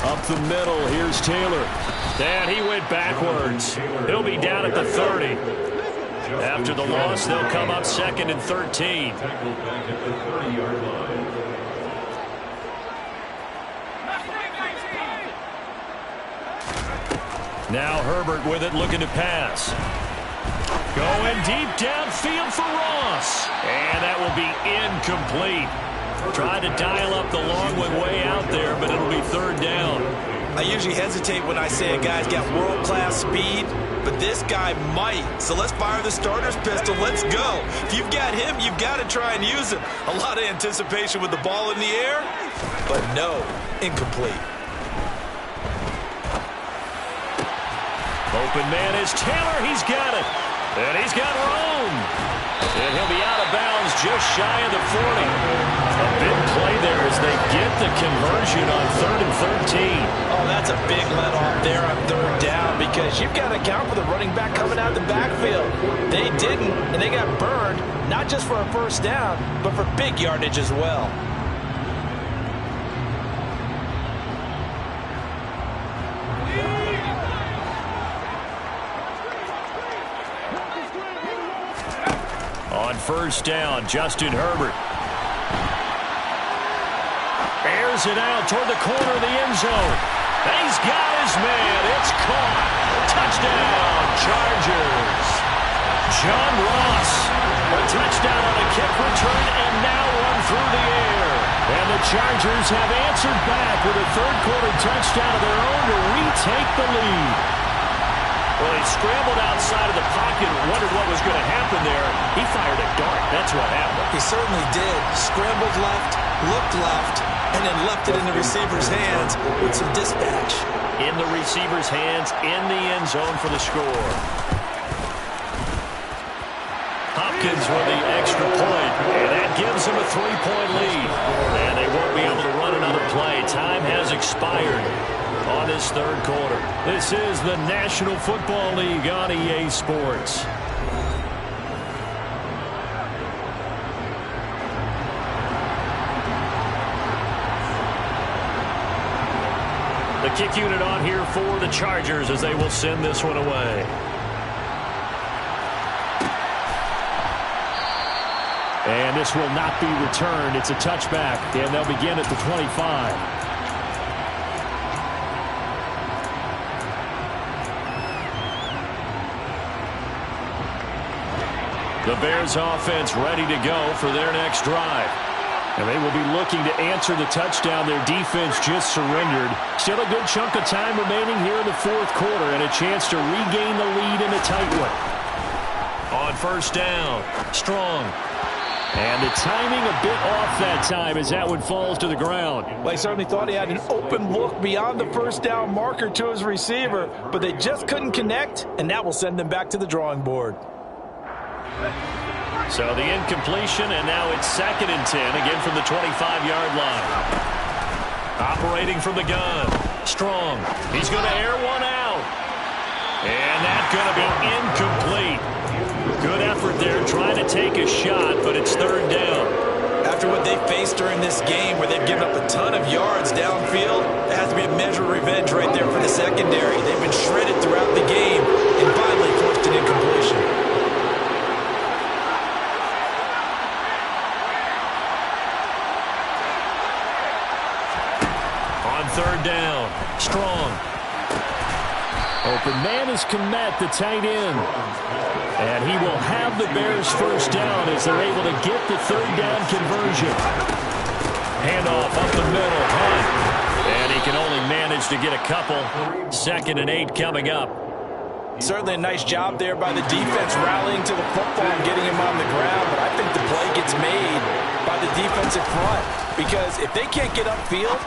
Up the middle, here's Taylor. And he went backwards. He'll be down at the 30. After the loss, they'll come up 2nd and 13. Now Herbert with it, looking to pass. Going deep downfield for Ross. And that will be incomplete. Tried to dial up the long one way out there, but it'll be 3rd down. I usually hesitate when I say a guy's got world-class speed, but this guy might. So let's fire the starter's pistol. Let's go. If you've got him, you've got to try and use him. A lot of anticipation with the ball in the air, but no, incomplete. Open man is Taylor. He's got it. And he's got Rome. And he'll be out of bounds just shy of the 40. A big play there as they get the conversion on 3rd and 13. Oh, that's a big let-off there on 3rd down because you've got to account for the running back coming out of the backfield. They didn't, and they got burned, not just for a 1st down, but for big yardage as well. On 1st down, Justin Herbert. Airs it out toward the corner of the end zone. He's got his man. It's caught. Touchdown, Chargers. John Ross. A touchdown on a kick return and now one through the air. And the Chargers have answered back with a third-quarter touchdown of their own to retake the lead. Well, he scrambled outside of the pocket and wondered what was going to happen there. He fired a dart. That's what happened. He certainly did. Scrambled left, looked left, and then left it in the receiver's hands with some dispatch. In the receiver's hands, in the end zone for the score. Hopkins with the extra point, and that gives them a 3-point lead. And they won't be able to run another play. Time has expired on this third quarter. This is the National Football League on EA Sports. The kick unit on here for the Chargers as they will send this one away. And this will not be returned. It's a touchback, and they'll begin at the 25. The Bears offense ready to go for their next drive. And they will be looking to answer the touchdown their defense just surrendered. Still a good chunk of time remaining here in the fourth quarter and a chance to regain the lead in a tight one. On first down, Strong. And the timing a bit off that time as that one falls to the ground. Well, he certainly thought he had an open look beyond the first down marker to his receiver, but they just couldn't connect, and that will send them back to the drawing board. So the incompletion, and now it's 2nd and 10, again from the 25-yard line. Operating from the gun, Strong. He's going to air one out. And that's going to be incomplete. Good effort there trying to take a shot, but it's 3rd down. After what they faced during this game where they've given up a ton of yards downfield, there has to be a measure of revenge right there for the secondary. They've been shredded throughout the game and finally forced an incompletion. On 3rd down, Strong. Open man is Kmet, the tight end. And he will have the Bears first down as they're able to get the 3rd down conversion. Handoff up the middle, Hunt. And he can only manage to get a couple. 2nd and 8 coming up. Certainly a nice job there by the defense rallying to the football and getting him on the ground. But I think the play gets made by the defensive front. Because if they can't get upfield,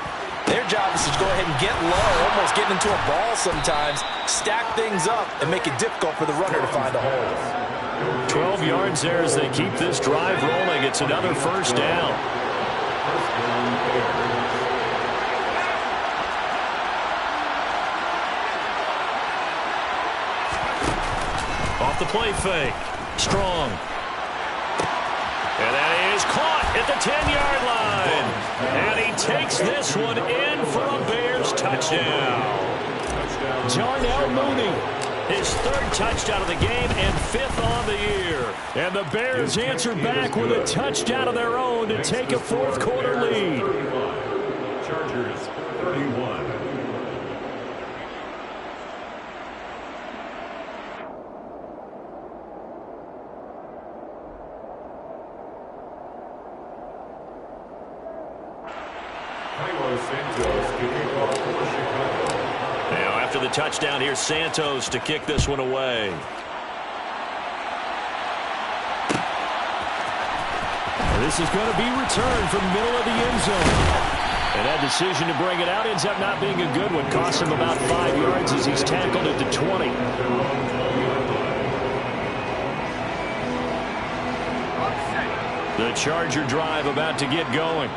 their job is to go ahead and get low, almost get into a ball sometimes, stack things up, and make it difficult for the runner to find a hole. 12 yards there as they keep this drive rolling. It's another first down. Off the play fake. Strong. And that is caught at the 10-yard line. And he takes this one in for a Bears touchdown. Darnell Mooney, his 3rd touchdown of the game and 5th on the year. And the Bears answer back with a touchdown of their own to take a fourth-quarter lead. Chargers 31. Now after the touchdown, here's Santos to kick this one away. This is going to be returned from the middle of the end zone. And that decision to bring it out ends up not being a good one. Costs him about 5 yards as he's tackled at the 20. The Charger drive about to get going.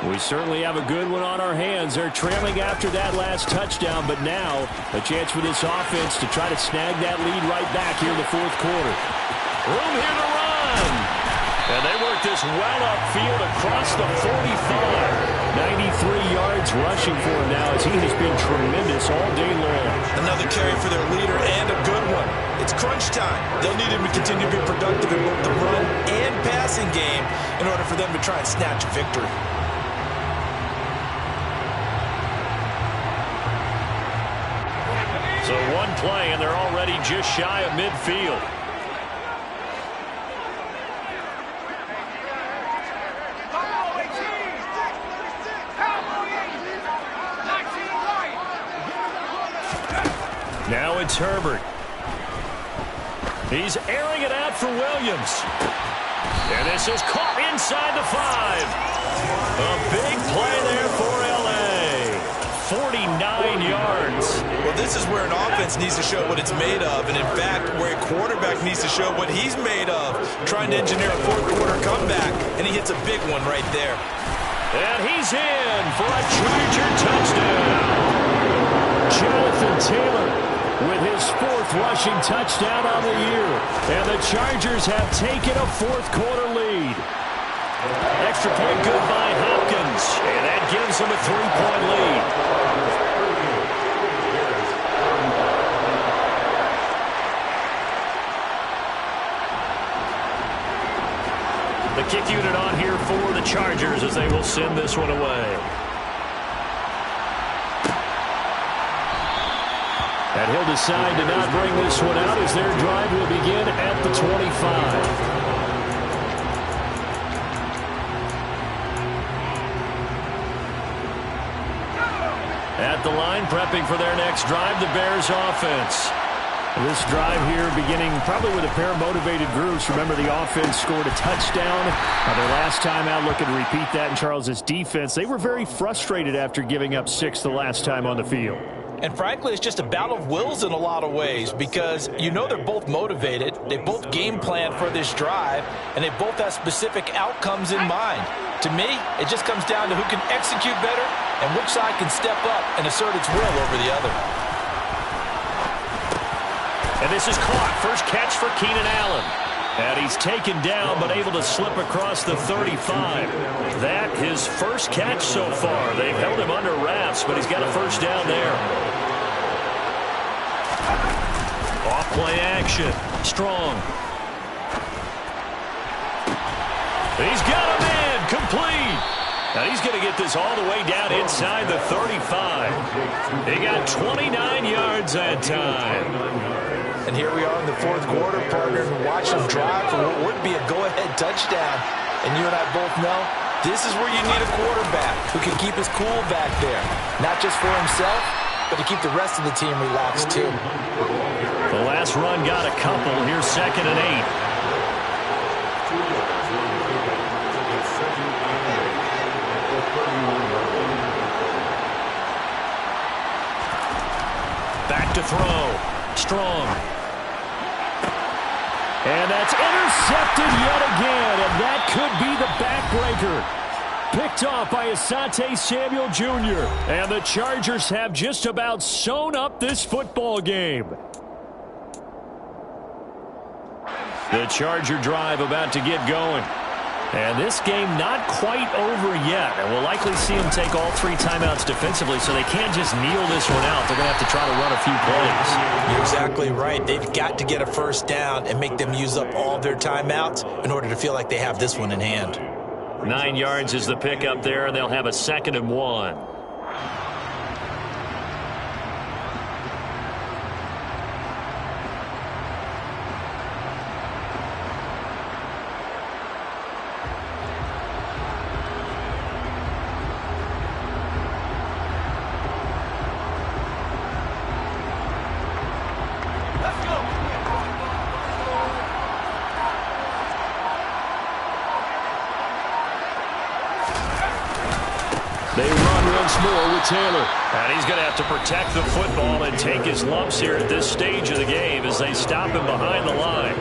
We certainly have a good one on our hands. They're trailing after that last touchdown, but now a chance for this offense to try to snag that lead right back here in the fourth quarter. Room here to run. And they work this well upfield across the 45. 93 yards rushing for him now as he has been tremendous all day long. Another carry for their leader and a good one. It's crunch time. They'll need him to continue to be productive in both the run and passing game in order for them to try and snatch a victory. So one play, and they're already just shy of midfield. Herbert. He's airing it out for Williams. And this is caught inside the 5. A big play there for L.A. 49 yards. Well, this is where an offense needs to show what it's made of. And, in fact, where a quarterback needs to show what he's made of. Trying to engineer a fourth-quarter comeback, and he hits a big one right there. And he's in for a Charger touchdown. Jonathan Taylor with his 4th rushing touchdown on the year. And the Chargers have taken a fourth-quarter lead. Extra point good by Hopkins. And that gives them a 3-point lead. The kick unit on here for the Chargers as they will send this one away. And he'll decide to not bring this one out as their drive will begin at the 25. At the line, prepping for their next drive, the Bears offense. This drive here beginning probably with a pair of motivated groups. Remember, the offense scored a touchdown. Their last time out, looking to repeat that in Charles' defense. They were very frustrated after giving up 6 the last time on the field. And frankly, it's just a battle of wills in a lot of ways because you know they're both motivated. They both game plan for this drive, and they both have specific outcomes in mind. To me, it just comes down to who can execute better and which side can step up and assert its will over the other. And this is caught. First catch for Keenan Allen. And he's taken down but able to slip across the 35. That his first catch so far. They've held him under wraps, but he's got a first down there. Off play action. Strong. He's got him in. Complete. And he's going to get this all the way down inside the 35. He got 29 yards that time. And here we are in the fourth quarter, partner, and watch him drive for what would be a go-ahead touchdown. And you and I both know this is where you need a quarterback who can keep his cool back there. Not just for himself, but to keep the rest of the team relaxed too. The last run got a couple. Here's 2nd and 8. Back to throw. Strong. And that's intercepted yet again, and that could be the backbreaker. Picked off by Asante Samuel Jr. And the Chargers have just about sewn up this football game. The Charger drive about to get going. And this game not quite over yet. And we'll likely see them take all 3 timeouts defensively, so they can't just kneel this one out. They're going to have to try to run a few plays. You're exactly right. They've got to get a first down and make them use up all their timeouts in order to feel like they have this one in hand. 9 yards is the pickup there, and they'll have a 2nd and 1. They run once more with Taylor. And he's going to have to protect the football and take his lumps here at this stage of the game as they stop him behind the line.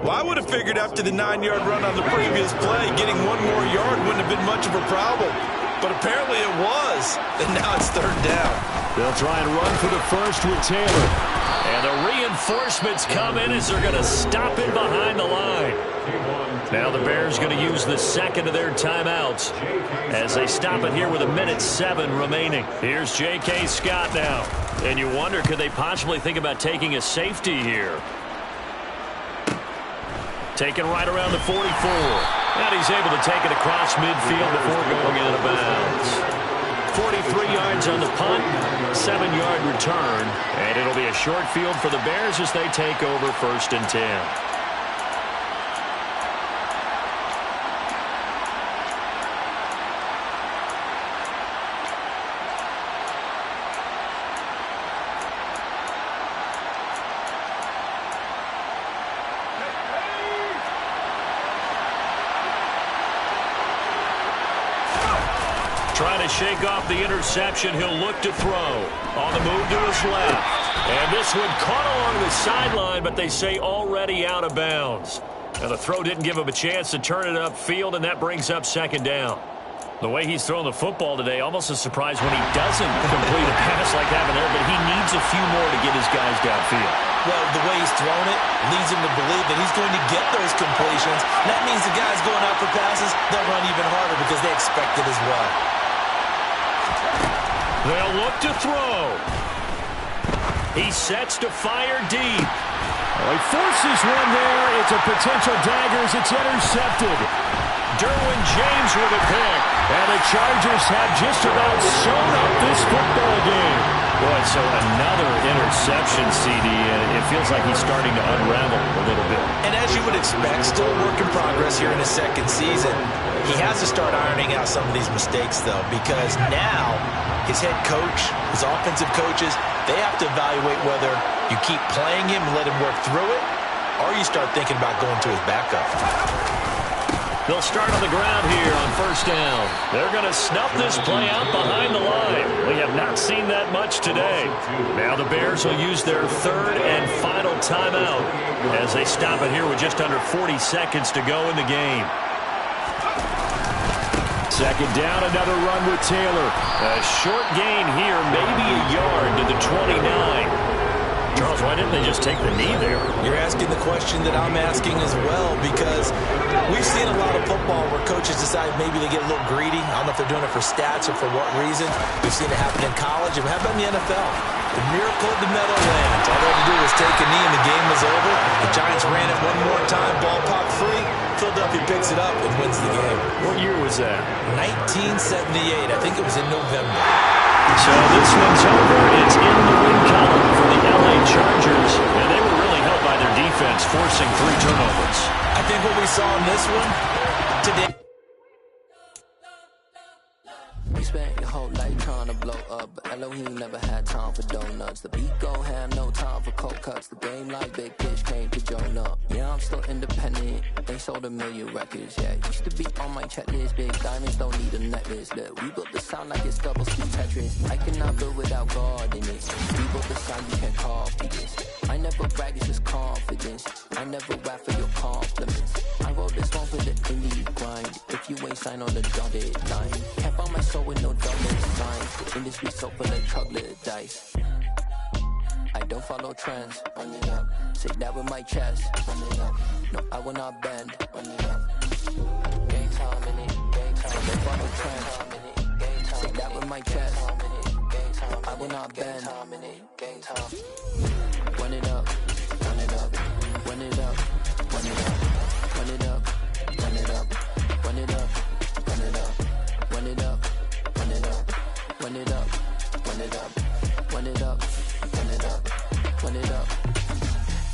Well, I would have figured after the 9-yard run on the previous play, getting 1 more yard wouldn't have been much of a problem. But apparently it was. And now it's 3rd down. They'll try and run for the first with Taylor. And the reinforcements come in as they're going to stop him behind the line. Now the Bears going to use the 2nd of their timeouts as they stop it here with 1:07 remaining. Here's J.K. Scott now. And you wonder, could they possibly think about taking a safety here? Taken right around the 44. And he's able to take it across midfield before going out of bounds. 43 yards on the punt, 7-yard return. And it'll be a short field for the Bears as they take over 1st and 10. Trying to shake off the interception. He'll look to throw. On the move to his left. And this one caught along the sideline, but they say already out of bounds. Now the throw didn't give him a chance to turn it upfield, and that brings up second down. The way he's thrown the football today, almost a surprise when he doesn't complete a pass like that there, but he needs a few more to get his guys downfield. Well, the way he's thrown it leads him to believe that he's going to get those completions. That means the guys going out for passes, they'll run even harder because they expect it as well. They'll look to throw. He sets to fire deep. Well, he forces one there. It's a potential dagger as it's intercepted. Derwin James with a pick. And the Chargers have just about sewn up this football game. Boy, so another interception, CD, and it feels like he's starting to unravel a little bit. And as you would expect, still a work in progress here in his second season. He has to start ironing out some of these mistakes, though, because now his head coach, his offensive coaches, they have to evaluate whether you keep playing him and let him work through it, or you start thinking about going to his backup. They'll start on the ground here on first down. They're going to snuff this play out behind the line. We have not seen that much today. Now the Bears will use their third and final timeout as they stop it here with just under 40 seconds to go in the game. Second down, another run with Taylor. A short gain here, maybe a yard to the 29. Charles, why didn't they just take the knee there? You're asking the question that I'm asking as well, because we've seen a lot of football where coaches decide maybe they get a little greedy. I don't know if they're doing it for stats or for what reason. We've seen it happen in college. And how about in the NFL? The miracle of the Meadowlands. All they had to do was take a knee and the game was over. The Giants ran it one more time. Ball popped free. Philadelphia picks it up and wins the game. What year was that? 1978. I think it was in November. So this one's over. It's in the win column for the LA Chargers. And they were really helped by their defense, forcing 3 turnovers. I think what we saw in this one today. You spent your whole life trying to blow up, but Elohim never had time for donuts. The beat gon' have no time for cold cuts. The game like Big Pitch came to join up. Yeah, I'm still independent. They sold 1 million records, yeah. Used to be on my checklist. Big diamonds don't need a necklace. Look, we built the sound like it's double speed Tetris. I cannot build without God in it. We built the sound you can't copy this. I never brag, it's just confidence. I never rap for your compliments. I wrote this one for the indie grind. If you ain't signed on the dotted line, can't buy my soul with no dollar signs. The industry so full of troglodytes. I don't follow trends. Say that with my chest. No, I will not bend. Game time in it. Game time. Don't follow trends. Say that with my chest. I will not bend. Game time. Run it up. Run it up. Run it up. Run it up. Run it up. Run it up. Run it up. Run it up. Run it up. Run it up. Run it up. Run it up. Run it up. Run it up. Run it up.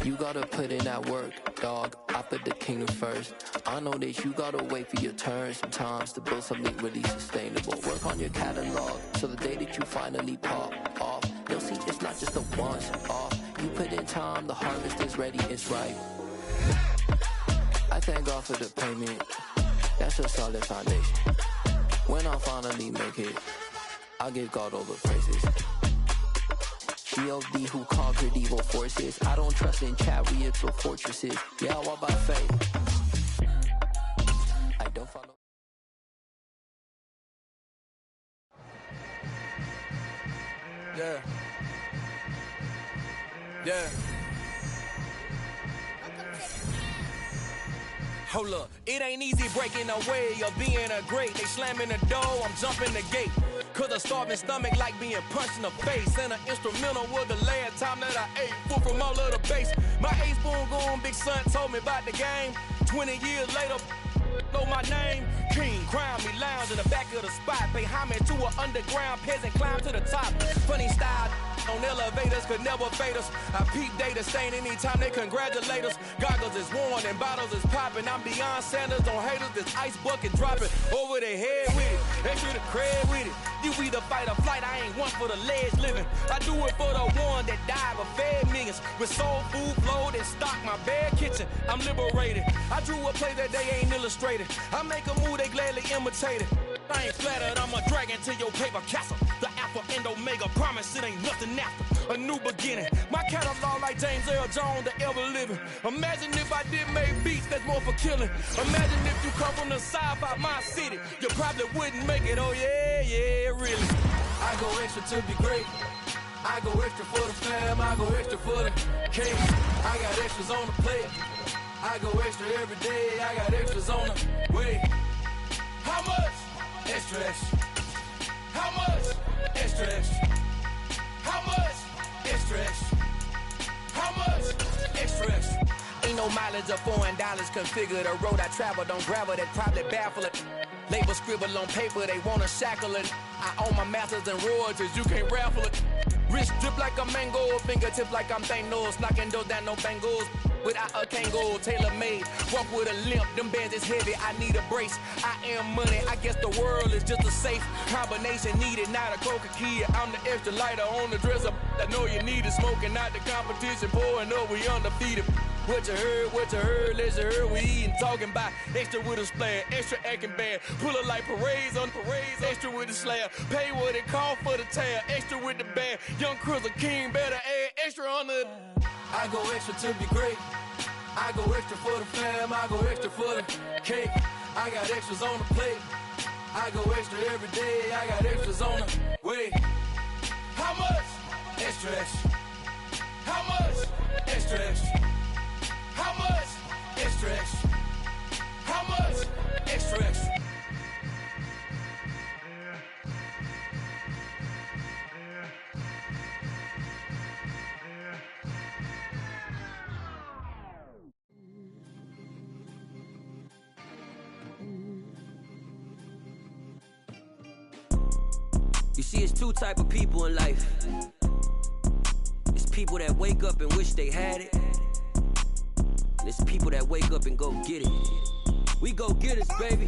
You gotta put in that work, dog. I put the kingdom first. I know that you gotta wait for your turn sometimes to build something really sustainable. Work on your catalog so the day that you finally pop off, you'll see it's not just a once off. You put in time, the harvest is ready, it's ripe. I thank God for the payment. That's a solid foundation. When I finally make it, I'll give God all the praises. G.O.D. who conquered evil forces. I don't trust in chariots or fortresses. Yeah, I walk by faith. I don't follow. Yeah. Yeah. Hold up, it ain't easy breaking away or being a great. They slamming the door, I'm jumping the gate. Cause a starving stomach like being punched in the face. And an instrumental was the last time that I ate food from all of the base. My A-spoon goon, big son told me about the game. 20 years later, know my name. King, crown me, lounge in the back of the spot. Pay homage to an underground peasant, climb to the top. Funny style on elevators could never fade us. I peep data stain anytime they congratulate us. Goggles is worn and bottles is popping. I'm Deion Sanders on haters, this ice bucket dropping over their head with it. Extra the cred with it. You either fight or flight, I ain't one for the ledge living. I do it for the one that died but fed millions. With soul food flowed and stocked my bare kitchen. I'm liberated. I drew a play that they ain't illustrated. I make a move, they gladly imitate it. I ain't flattered, I'm a dragon to your paper castle. The Alpha and Omega, promise it ain't nothing after. A new beginning. My catalog like James Earl Jones, the ever living. Imagine if I did make beats that's more for killing. Imagine if you come from the south out my city. You probably wouldn't make it, oh yeah, yeah, really. I go extra to be great. I go extra for the fam, I go extra for the cake. I got extras on the plate. I go extra every day, I got extras on the way. How much? Extra, extra. How much? Extra, extra. How much? Extra, extra. How much? Extra, extra. Ain't no mileage of $4 configure the road I travel. Don't gravel that probably baffle it. Label scribble on paper, they wanna shackle it. I own my masters and royalties, you can't raffle it. Wrist drip like a mango, fingertips like I'm Thanos. Knocking those down, no bangles. Without a Kangol, tailor-made. Walk with a limp, them bands is heavy, I need a brace. I am money, I guess the world is just a safe combination needed, not a coca-key. I'm the extra lighter on the dresser. I know you need it, smoking out the competition, pouring up, we undefeated. What you heard, let's hear we eatin', talking about extra with a splash, extra acting bad, pull it like parades on parades, extra with the slab, pay what it cost for the tab, extra with the band, young Cruiser King, better add extra on the. I go extra to be great, I go extra for the fam, I go extra for the cake, I got extras on the plate, I go extra every day, I got extras on the way. How much? Extra, extra. How much? Extra, extra. How much? Extra, extra. How much? Extra, extra. You see, it's two type of people in life. It's people that wake up and wish they had it. It's people that wake up and go get it. We go get it, baby.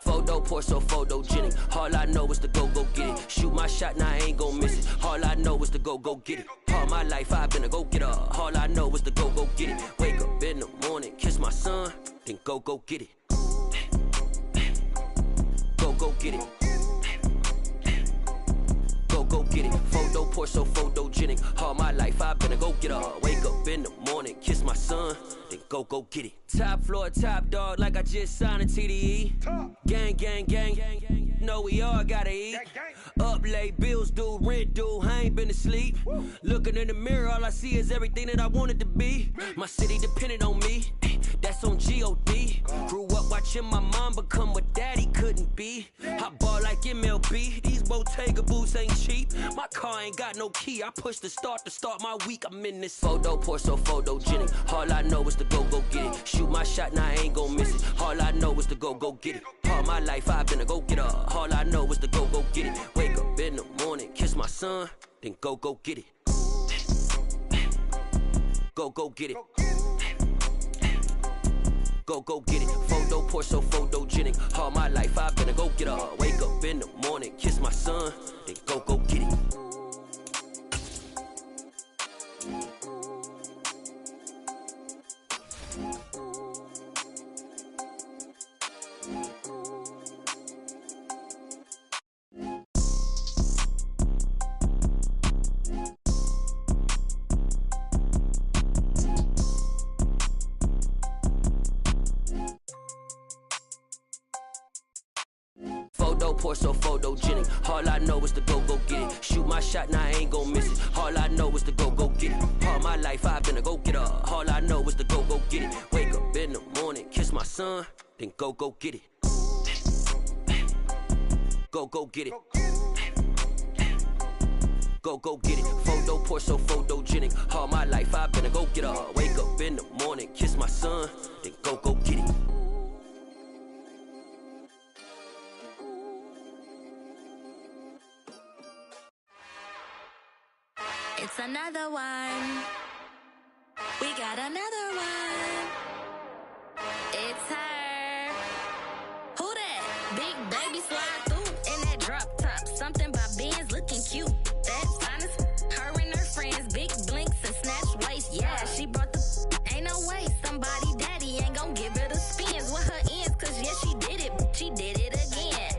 Photo poor, so photogenic. All I know is to go get it. Shoot my shot, now I ain't gon' miss it. All I know is to go get it. All my life I've been a go-getter. All I know is to go get it. Wake up in the morning, kiss my son, then go get it. Go get it. Go get it. Photo poor, so photogenic. All my life I've been a go-getter. Wake up in the morning, kiss my son, then go get it. Top floor, top dog, like I just signed a TDE. Gang, gang, gang. Know we all gotta eat. Up late, bills due, rent due, I ain't been asleep. Looking in the mirror, all I see is everything that I wanted to be. My city depended on me, that's on G.O.D. Grew up watching my mom become what daddy couldn't be. I ball like MLB, these Bottega boots ain't cheap. My car ain't got no key, I push the start to start my week. I'm in this photo poor, so photogenic. All I know is to go get it. Shoot my shot, now I ain't gon' miss it. All I know is to go get it. All my life I've been a go-getter. All I know is to go get it. Wake up in the morning, kiss my son, then go get it. Go get it. Go get it. Photo poor, so photogenic. All my life I've been a go-getter. Wake up in the morning, kiss my son, then go get it. Photo poor, so photogenic. All I know is to go get it. Shoot my shot, now I ain't gon' miss it. All I know is to go get it. All my life I've been a go-getter. All I know is to go get it. Wake up in the morning, kiss my son, then go get it. Go get it. Go get it. Photo poor, so photogenic. All my life I've been a go-getter. Wake up in the morning, kiss my son, then go get it. It's another one. We got another one. It's her. Who that? Big baby slide through in that drop top. Something by Benz looking cute. That's honest. Her and her friends, big blinks and snatch waist. Yeah, she brought the. Ain't no way somebody daddy ain't gon' give her the spins with her ends. Cause yeah, she did it, but she did it again.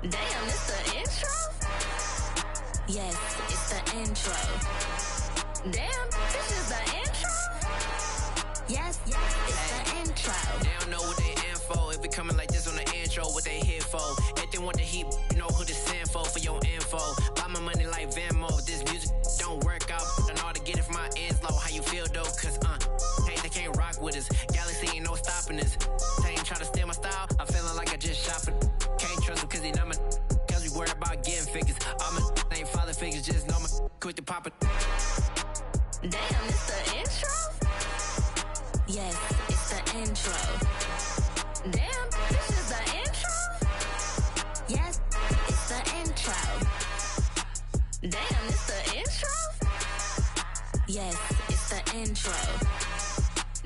Damn, it's the intro? Yes, it's the intro. Damn, this is the intro? Yes, it's the intro. They don't know what they in for. If it coming like this on the intro, what they here for? If they want the heat, you know who to send for your info. Buy my money like Venmo. If this music don't work out, I know how to get it from my ends low. How you feel though? Cause hey, they can't rock with us. Galaxy ain't no stopping us. They ain't try to steal my style. I'm feeling like I just shot it. Can't trust them cause they not my. Cause we worried about getting figures. All my ain't father figures, just know my quick to pop it. Damn, it's the intro? Yes, it's the intro. Damn, this is the intro? Yes, it's the intro. Damn, it's the intro? Yes, it's the intro.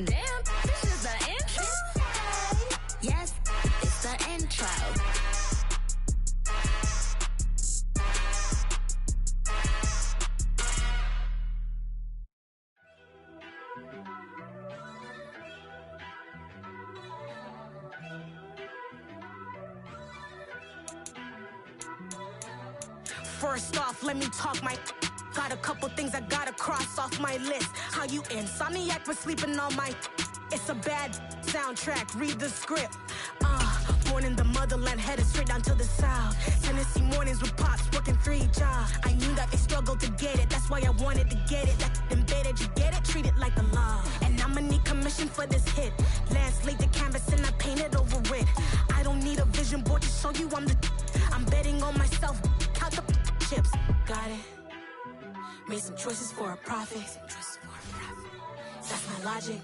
Damn, this is the intro? Yes, it's the intro. First off, let me talk my. Got a couple things I gotta cross off my list. How you insomniac for sleeping on my. It's a bad soundtrack, read the script. Born in the motherland, headed straight down to the south. Tennessee mornings with pops, working 3 jobs. I knew that they struggled to get it, that's why I wanted to get it. That embedded, you get it, treat it like a law. And I'ma need commission for this hit. Lance laid the canvas and I painted over it. I don't need a vision board to show you I'm betting on myself, count the chips. Got it. Made some choices for a profit. That's my logic.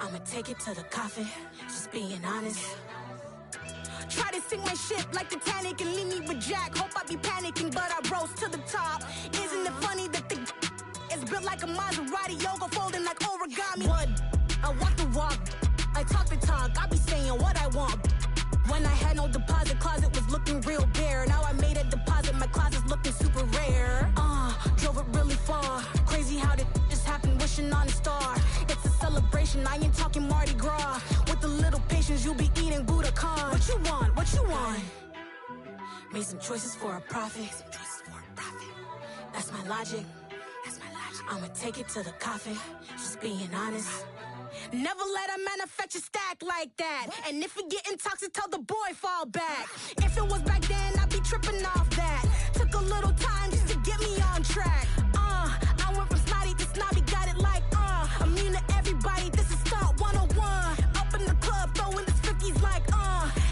I'ma take it to the coffin. Just being honest. Try to sink my ship like Titanic and leave me with Jack. Hope I be panicking, but I rose to the top. Isn't it funny that the is built like a Maserati, yoga folding like origami? What? I walk the walk. I talk the talk. I be saying what I want. When I had no deposit, closet was looking real bare. Now I made a deposit, my closet's looking super rare. Drove it really far. Crazy how did this happen, wishing on a star. It's a celebration, I ain't talking Mardi Gras. With a little patience, you'll be eating Budokan. What you want? What you want? Made some choices for a profit. That's my logic. I'ma take it to the coffin. Just being honest. Never let a manufacture stack like that. And if it getting toxic, tell the boy fall back. If it was back then, I'd be tripping off that. Took a little time just to get me on track. I went from snotty to snobby, got it like immune to everybody, this is Stunt 101. Up in the club, throwing this 50s like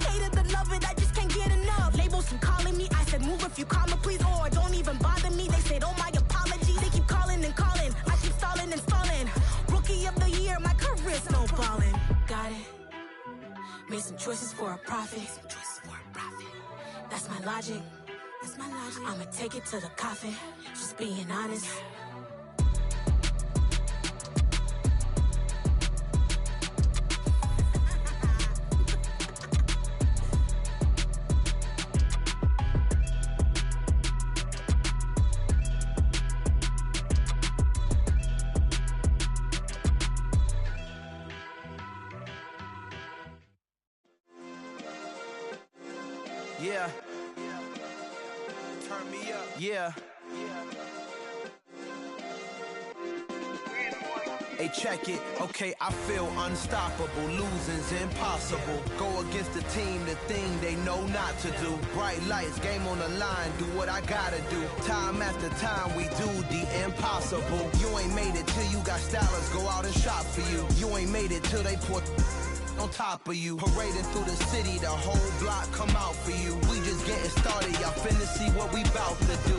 hate it or love it, I just can't get enough. Labels from calling me, I said move if you call me please, or don't even bother me. They said oh my apology, they keep calling and calling. I keep stalling and stalling. Rookie of the year, my career snowballing. Got it. Made some choices for a profit. That's my logic. I'ma take it to the coffin. Just being honest. Yeah. Turn me up. Yeah. Hey, check it. Okay, I feel unstoppable. Losing's impossible. Go against the team, the thing they know not to do. Bright lights, game on the line, do what I gotta do. Time after time, we do the impossible. You ain't made it till you got stylists go out and shop for you. You ain't made it till they put on top of you. Parading through the city, the whole block come out for you. We just getting started, y'all finna see what we bout to do.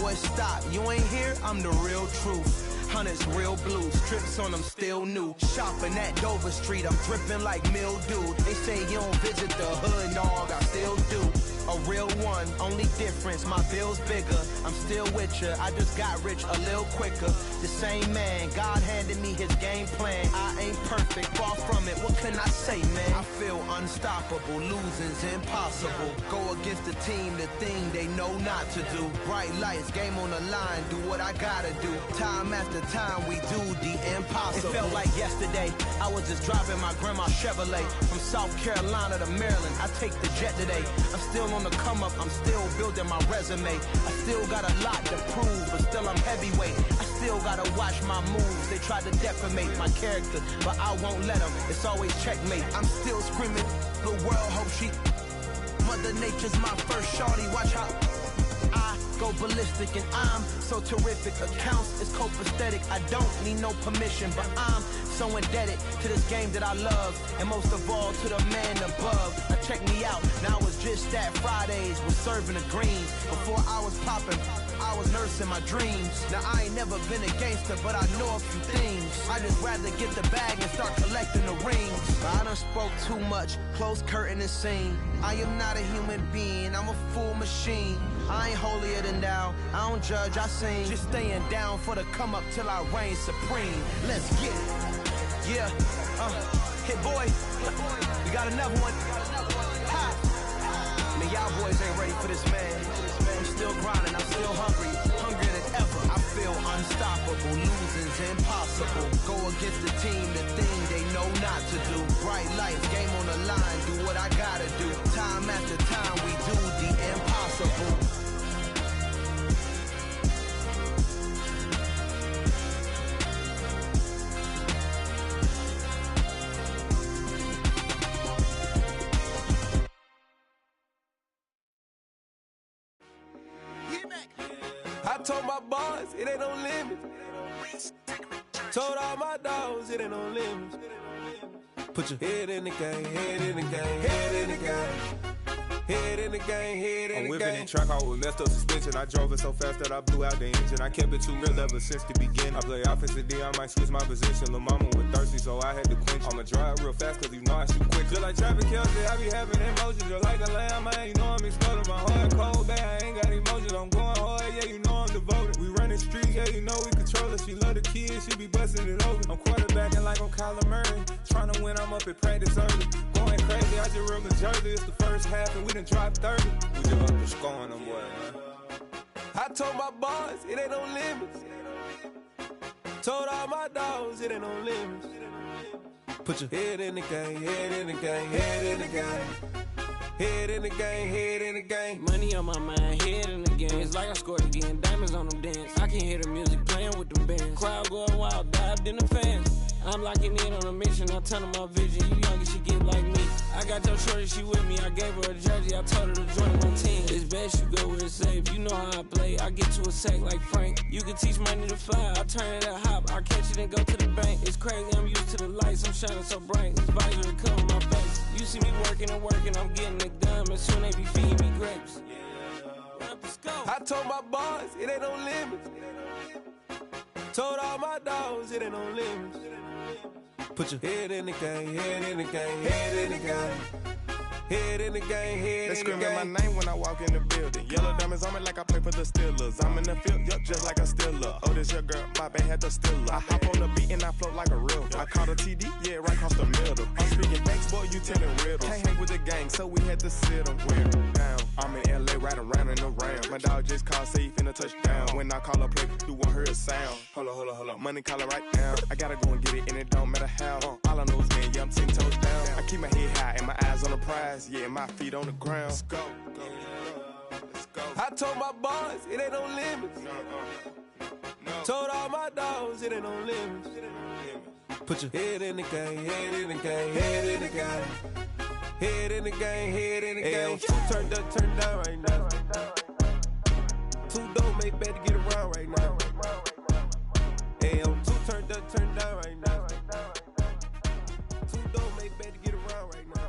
Boy, stop, you ain't here, I'm the real truth. Hundreds real blue, strips on them still new. Shopping at Dover Street, I'm dripping like mildew. They say you don't visit the hood, dog, I still do. A real one, only difference, my bill's bigger. I'm still with ya, I just got rich a little quicker. The same man, God handed me his game plan. I ain't perfect, far from it, what can I say, man? I feel unstoppable, losing's impossible. Go against the team, the thing they know not to do. Bright lights, game on the line, do what I gotta do. Time after time, we do the impossible. It felt like yesterday, I was just driving my grandma's Chevrolet. From South Carolina to Maryland, I take the jet today. I'm still on on the come up, I'm still building my resume. I still got a lot to prove, but still I'm heavyweight. I still gotta watch my moves. They try to defamate my character, but I won't let them. It's always checkmate. I'm still screaming, the world hope she. Mother Nature's my first shorty. Watch how I go ballistic, and I'm so terrific. Accounts is copacetic. I don't need no permission, but I'm so indebted to this game that I love, and most of all to the man above. Now check me out. Now it's just that Fridays was serving the greens. Before I was popping, I was nursing my dreams. Now I ain't never been a gangster, but I know a few things. I just rather get the bag and start collecting the rings. I done spoke too much, close curtain and scene. I am not a human being, I'm a full machine. I ain't holier than thou, I don't judge, I sing. Just staying down for the come up till I reign supreme. Let's get it. Yeah, hit boy, we got another one. Ha. Man, y'all boys ain't ready for this, man. I'm still grinding, I'm still hungry, hungrier than ever. I feel unstoppable, losing's impossible. Go against the team, the thing they know not to do. Bright lights, game on the line, do what I gotta do. Time after time, we do the impossible. I told my boys, it ain't no limits. Told all my dogs, it ain't no limits. Put your head in the game, head in the game, head in the game. Head in the game, head in the game. I'm whipping the track out with messed up suspension. I drove it so fast that I blew out the engine. I kept it too real ever since the beginning. I play offensive D, I might switch my position. Lil' mama was thirsty, so I had to quench. I'ma drive real fast, cause you know I shoot quick. Just like Travis Kelce, I be having emotions. Just like a lamb, man, you know I'm exploding. My heart cold, bad, I ain't got emotions. I'm going hard, yeah, you know I'm devoted. We running streets, yeah, you know we control it. She love the kids, she be busting it over. I'm quarterbacking like I'm Kyler Murray. Trying to win, I'm up at practice early. Going crazy, I just real the jersey. It's the first half and we done dropped 30. We just up to scoring them, boy, man. I told my boys, it ain't no limits. Told all my dogs, it ain't no limits. Put your head in the game, head in the game, head in the game. Head in the game, head in the game. Money on my mind, head in the game. It's like I scored again, diamonds on them dance. I can hear the music playing with them bands. Crowd going wild, dived in the fans. I'm locking in on a mission, I tell them my vision. You young and she get like me. I got your shorty, she with me. I gave her a jersey, I told her to join my team. It's best you go where it's safe. You know how I play, I get to a sack like Frank. You can teach money to fly, I turn it at hop. I catch it and go to the bank. It's crazy, I'm used to the lights, I'm shining so bright. This visor cover my face. You see me working and working, I'm getting it done. And soon they be feeding me grapes. I told my boys, it ain't no limits. Told all my dogs, it ain't no limits. Put your head in the game, head in the game, head in the game. Head in the game, head in the game. They screaming my name when I walk in the building. Yellow diamonds on me like I play for the Steelers. I'm in the field, yup, just like a Steeler. Oh, this your girl, my band had the Steeler. I hop on the beat and I float like a real. I caught a TD, yeah, right across the middle. I'm speaking thanks, boy, you telling riddles. Can't hang with the gang, so we had to sit them wear down. I'm in LA, riding around and around. My dog just called, say he finna touch down. When I call a play, you won't hear a sound. Hold up, money calling right now. I gotta go and get it, and it don't matter how. All I know is, man, yeah, I'm 10 toes down. I keep my head high and my eyes on the prize. Yeah, my feet on the ground. Let's go. Let's go. I told my boys, it ain't no limits. No. Told all my dogs, it ain't no limits. Put your head in the game, head in the game, head in the game. Head in the game, head in the game. Turned up, turned down right now. Too dope, make better get around right now. Hey, I'm too turned up, turned down right now. Too dope, make better get around right now.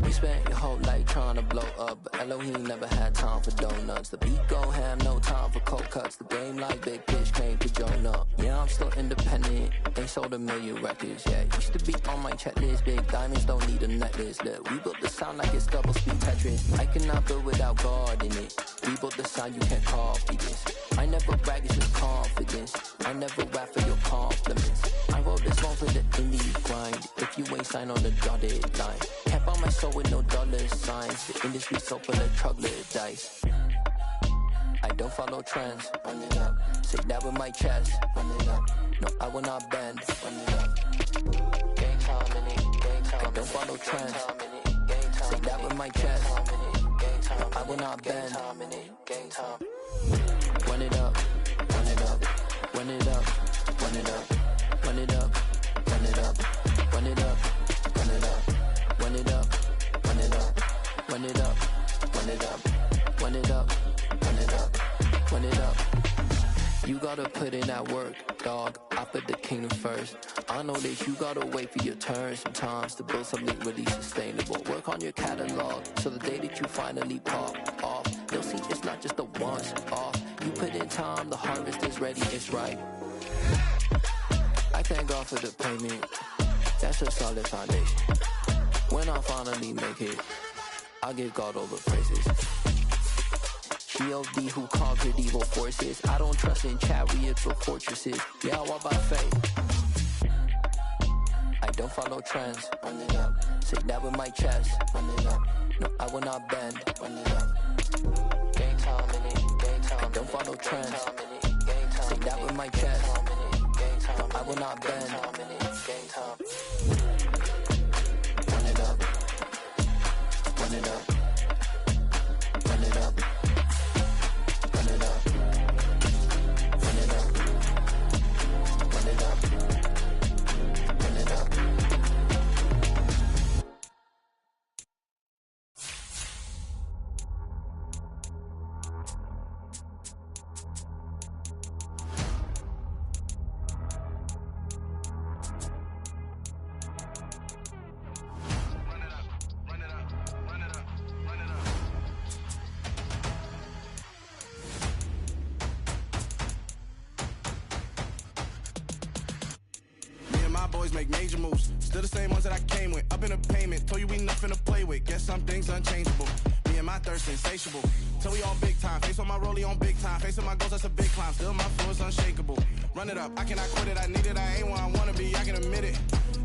You spent your whole life trying to blow up, but Elohim never had time for donuts. The beat go ham, no time for cold cuts. The game like Big Fish came to Jonah. Yeah, I'm still independent, ain't sold a million records yet. Used to be on my checklist, big diamonds don't need a necklace. Look, we built the sound like it's double speed Tetris. I cannot build without God in it. We built the sound, you can't copy this. I never brag, it's just confidence. I never rap for your compliments. I wrote this one for the indie grind. If you ain't signed on the dotted line, kept on my soul with no dollar signs. The industry so full of troglodytes. I don't follow trends, run it up. say that with my chest. Run it up, no, I will not bend. Run it up. Gang time in it, gang time. I don't follow trends. Say that with my chest. No, I will not bend. Gang time. Run it up, run it up, run it up, run it up, run it up, run it up, run it up, run it up, run it up, run it up, run it up, run it up, run it up, run it up, run it up. You gotta put in that work, dog. I put the kingdom first. I know that you gotta wait for your turn sometimes to build something really sustainable. Work on your catalog, so the day that you finally pop off, they'll see it's not just a once off. You put in time, the harvest is ready, it's right. I thank God for the payment, that's a solid foundation. When I finally make it, I give God all the praises. G.O.D. who conquered evil forces. I don't trust in chariots or fortresses. Yeah, I walk by faith. I don't follow trends. Run it up. Say that with my chest. Run it up. No, I will not bend. Run it up. Gang time in it. Gang time. I don't follow trends. Say that with my chest. No, I will not bend. Gang time. Run it up. Run it up. Run it up. Run it up. Run it up. Run it up. Run it up. Make major moves, still the same ones that I came with. Up in a payment, told you we nothing to play with. Guess some things unchangeable. Me and my thirst insatiable. Till we on big time, face on my rollie on big time. Facing my goals, that's a big climb. Still my flow is unshakable. Run it up, I cannot quit it. I need it, I ain't where I wanna be. I can admit it.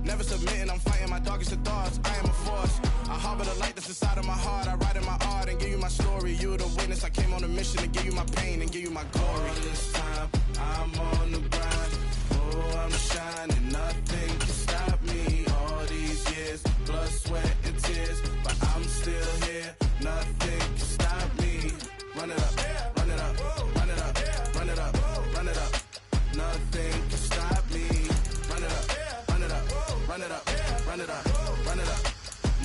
Never submitting, I'm fighting my darkest of thoughts. I am a force. I harbor the light that's inside of my heart. I write in my art and give you my story. You the witness. I came on a mission to give you my pain and give you my glory. All this time, I'm on the grind. Oh, I'm shining, nothing can stop me. All these years, blood, sweat, and tears, but I'm still here. Nothing can stop me. Run it up, run it up, run it up, run it up, run it up. Nothing can stop me. Run it up, run it up, run it up, run it up, run it up.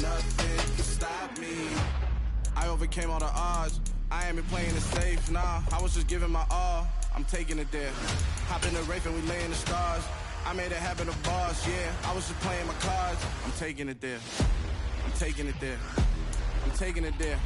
Nothing can stop me. I overcame all the odds. I ain't been playing it safe, nah. I was just giving my all. I'm taking it there. Hop in the Wraith and we lay in the stars. I made it happen, the boss, yeah. I was just playing my cards. I'm taking it there. I'm taking it there. I'm taking it there.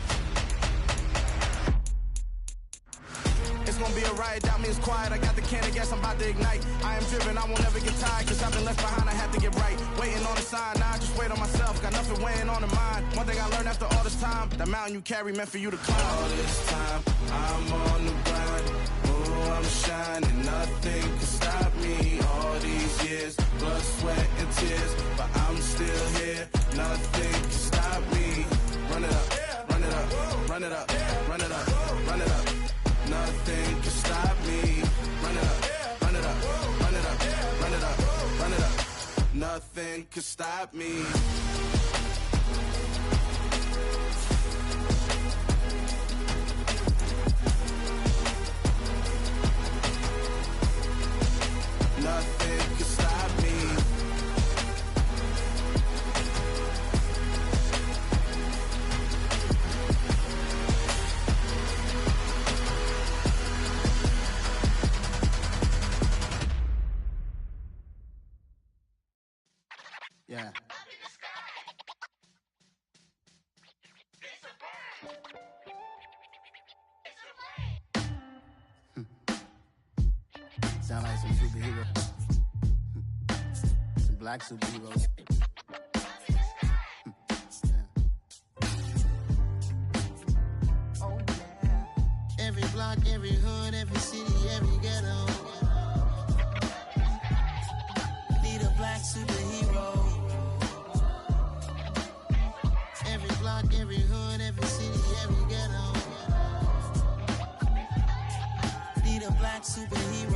It's gonna be a riot, doubt me it's quiet. I got the can of gas, I'm about to ignite. I am driven, I won't ever get tired, cause I've been left behind, I have to get right. Waiting on the sign, now I just wait on myself. Got nothing weighing on the mind. One thing I learned after all this time, that mountain you carry meant for you to climb. All this time, I'm on the grind. Oh, I'm shining, nothing can stop me. All these years, blood, sweat, and tears, but I'm still here. Nothing can stop me. Run it up, run it up, run it up, run it up, run it up. Nothing can stop me. Run it up, run it up, run it up, run it up, run it up. Nothing can stop me. Nothing can stop me. Yeah. Sound like some superhero. Some black superheroes. Oh, yeah. Every block, every hood, every city, every ghetto. Need a black superhero. Every block, every hood, every city, every ghetto. Need a black superhero.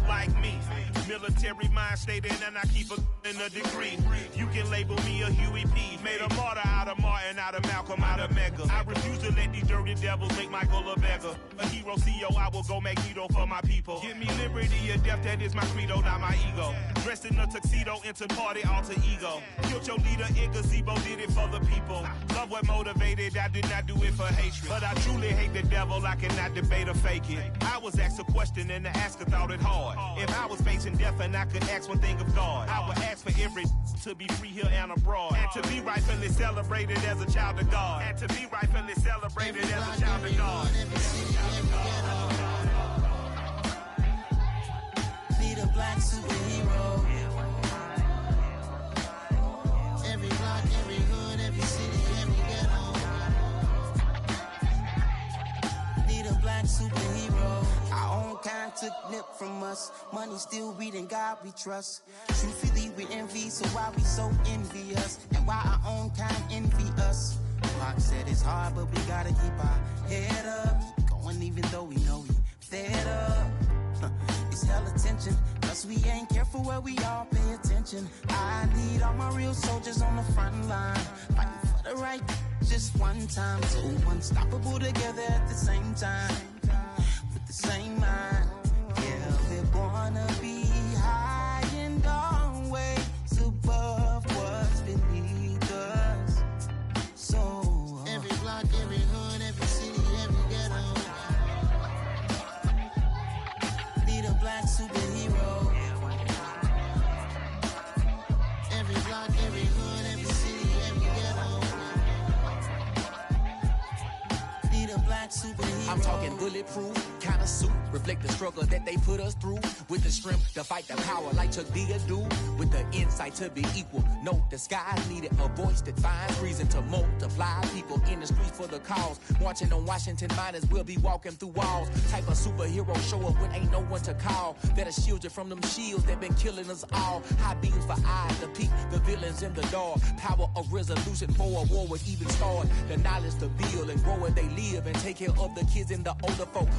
like me. Military mind state and I keep in a degree. You can label me a Huey P. Made a martyr out of Martin, out of Malcolm, out of Mega. I refuse to let these dirty devils make Michael a beggar. A hero CEO, I will go Magneto for my people. Give me liberty or death, that is my credo, not my ego. Dressed in a tuxedo, into party, alter ego. Killed your leader in gazebo, did it for the people. Love what motivated, I did not do it for hatred. But I truly hate the devil, I cannot debate or fake it. I was asked a question and the asker thought it hard. If I was facing death and I could ask one thing of God, I would ask for every to be free here and abroad. And to be rightfully celebrated as a child of God. And to be rightfully celebrated as a child of God. Need a black superhero. Every block, every hood, every city, every ghetto. Need a black superhero. Our own kind took nip from us. Money still reading God we trust. Truthfully we envy, so why we so envious? And why our own kind envy us? Pac said it's hard, but we gotta keep our head up. Going even though we know we fed up. It's hell attention, cause we ain't careful where we all pay attention. I need all my real soldiers on the front line, fighting for the right just one time. So unstoppable together at the same time, with the same mind. Yeah, we're gonna be high and always above what's beneath us. So every block, every hood, every city, every ghetto. Need a black superhero. Every block, every hood, every city, every ghetto. Need a black superhero. I'm talking bulletproof kind of suit, reflect the struggle that they put us through. With the strength to fight the power like Chuck D do. With the insight to be equal. No disguise needed, a voice that finds reason to multiply. People in the streets for the cause. Marching on Washington, might as well be walking through walls. Type of superhero show up when ain't no one to call. That'll shield you from them shields that been killing us all. High beams for eyes to peek the villains in the dark. Power of resolution for a war was even started. The knowledge to build and grow where they live and take care of the kids and the older folk.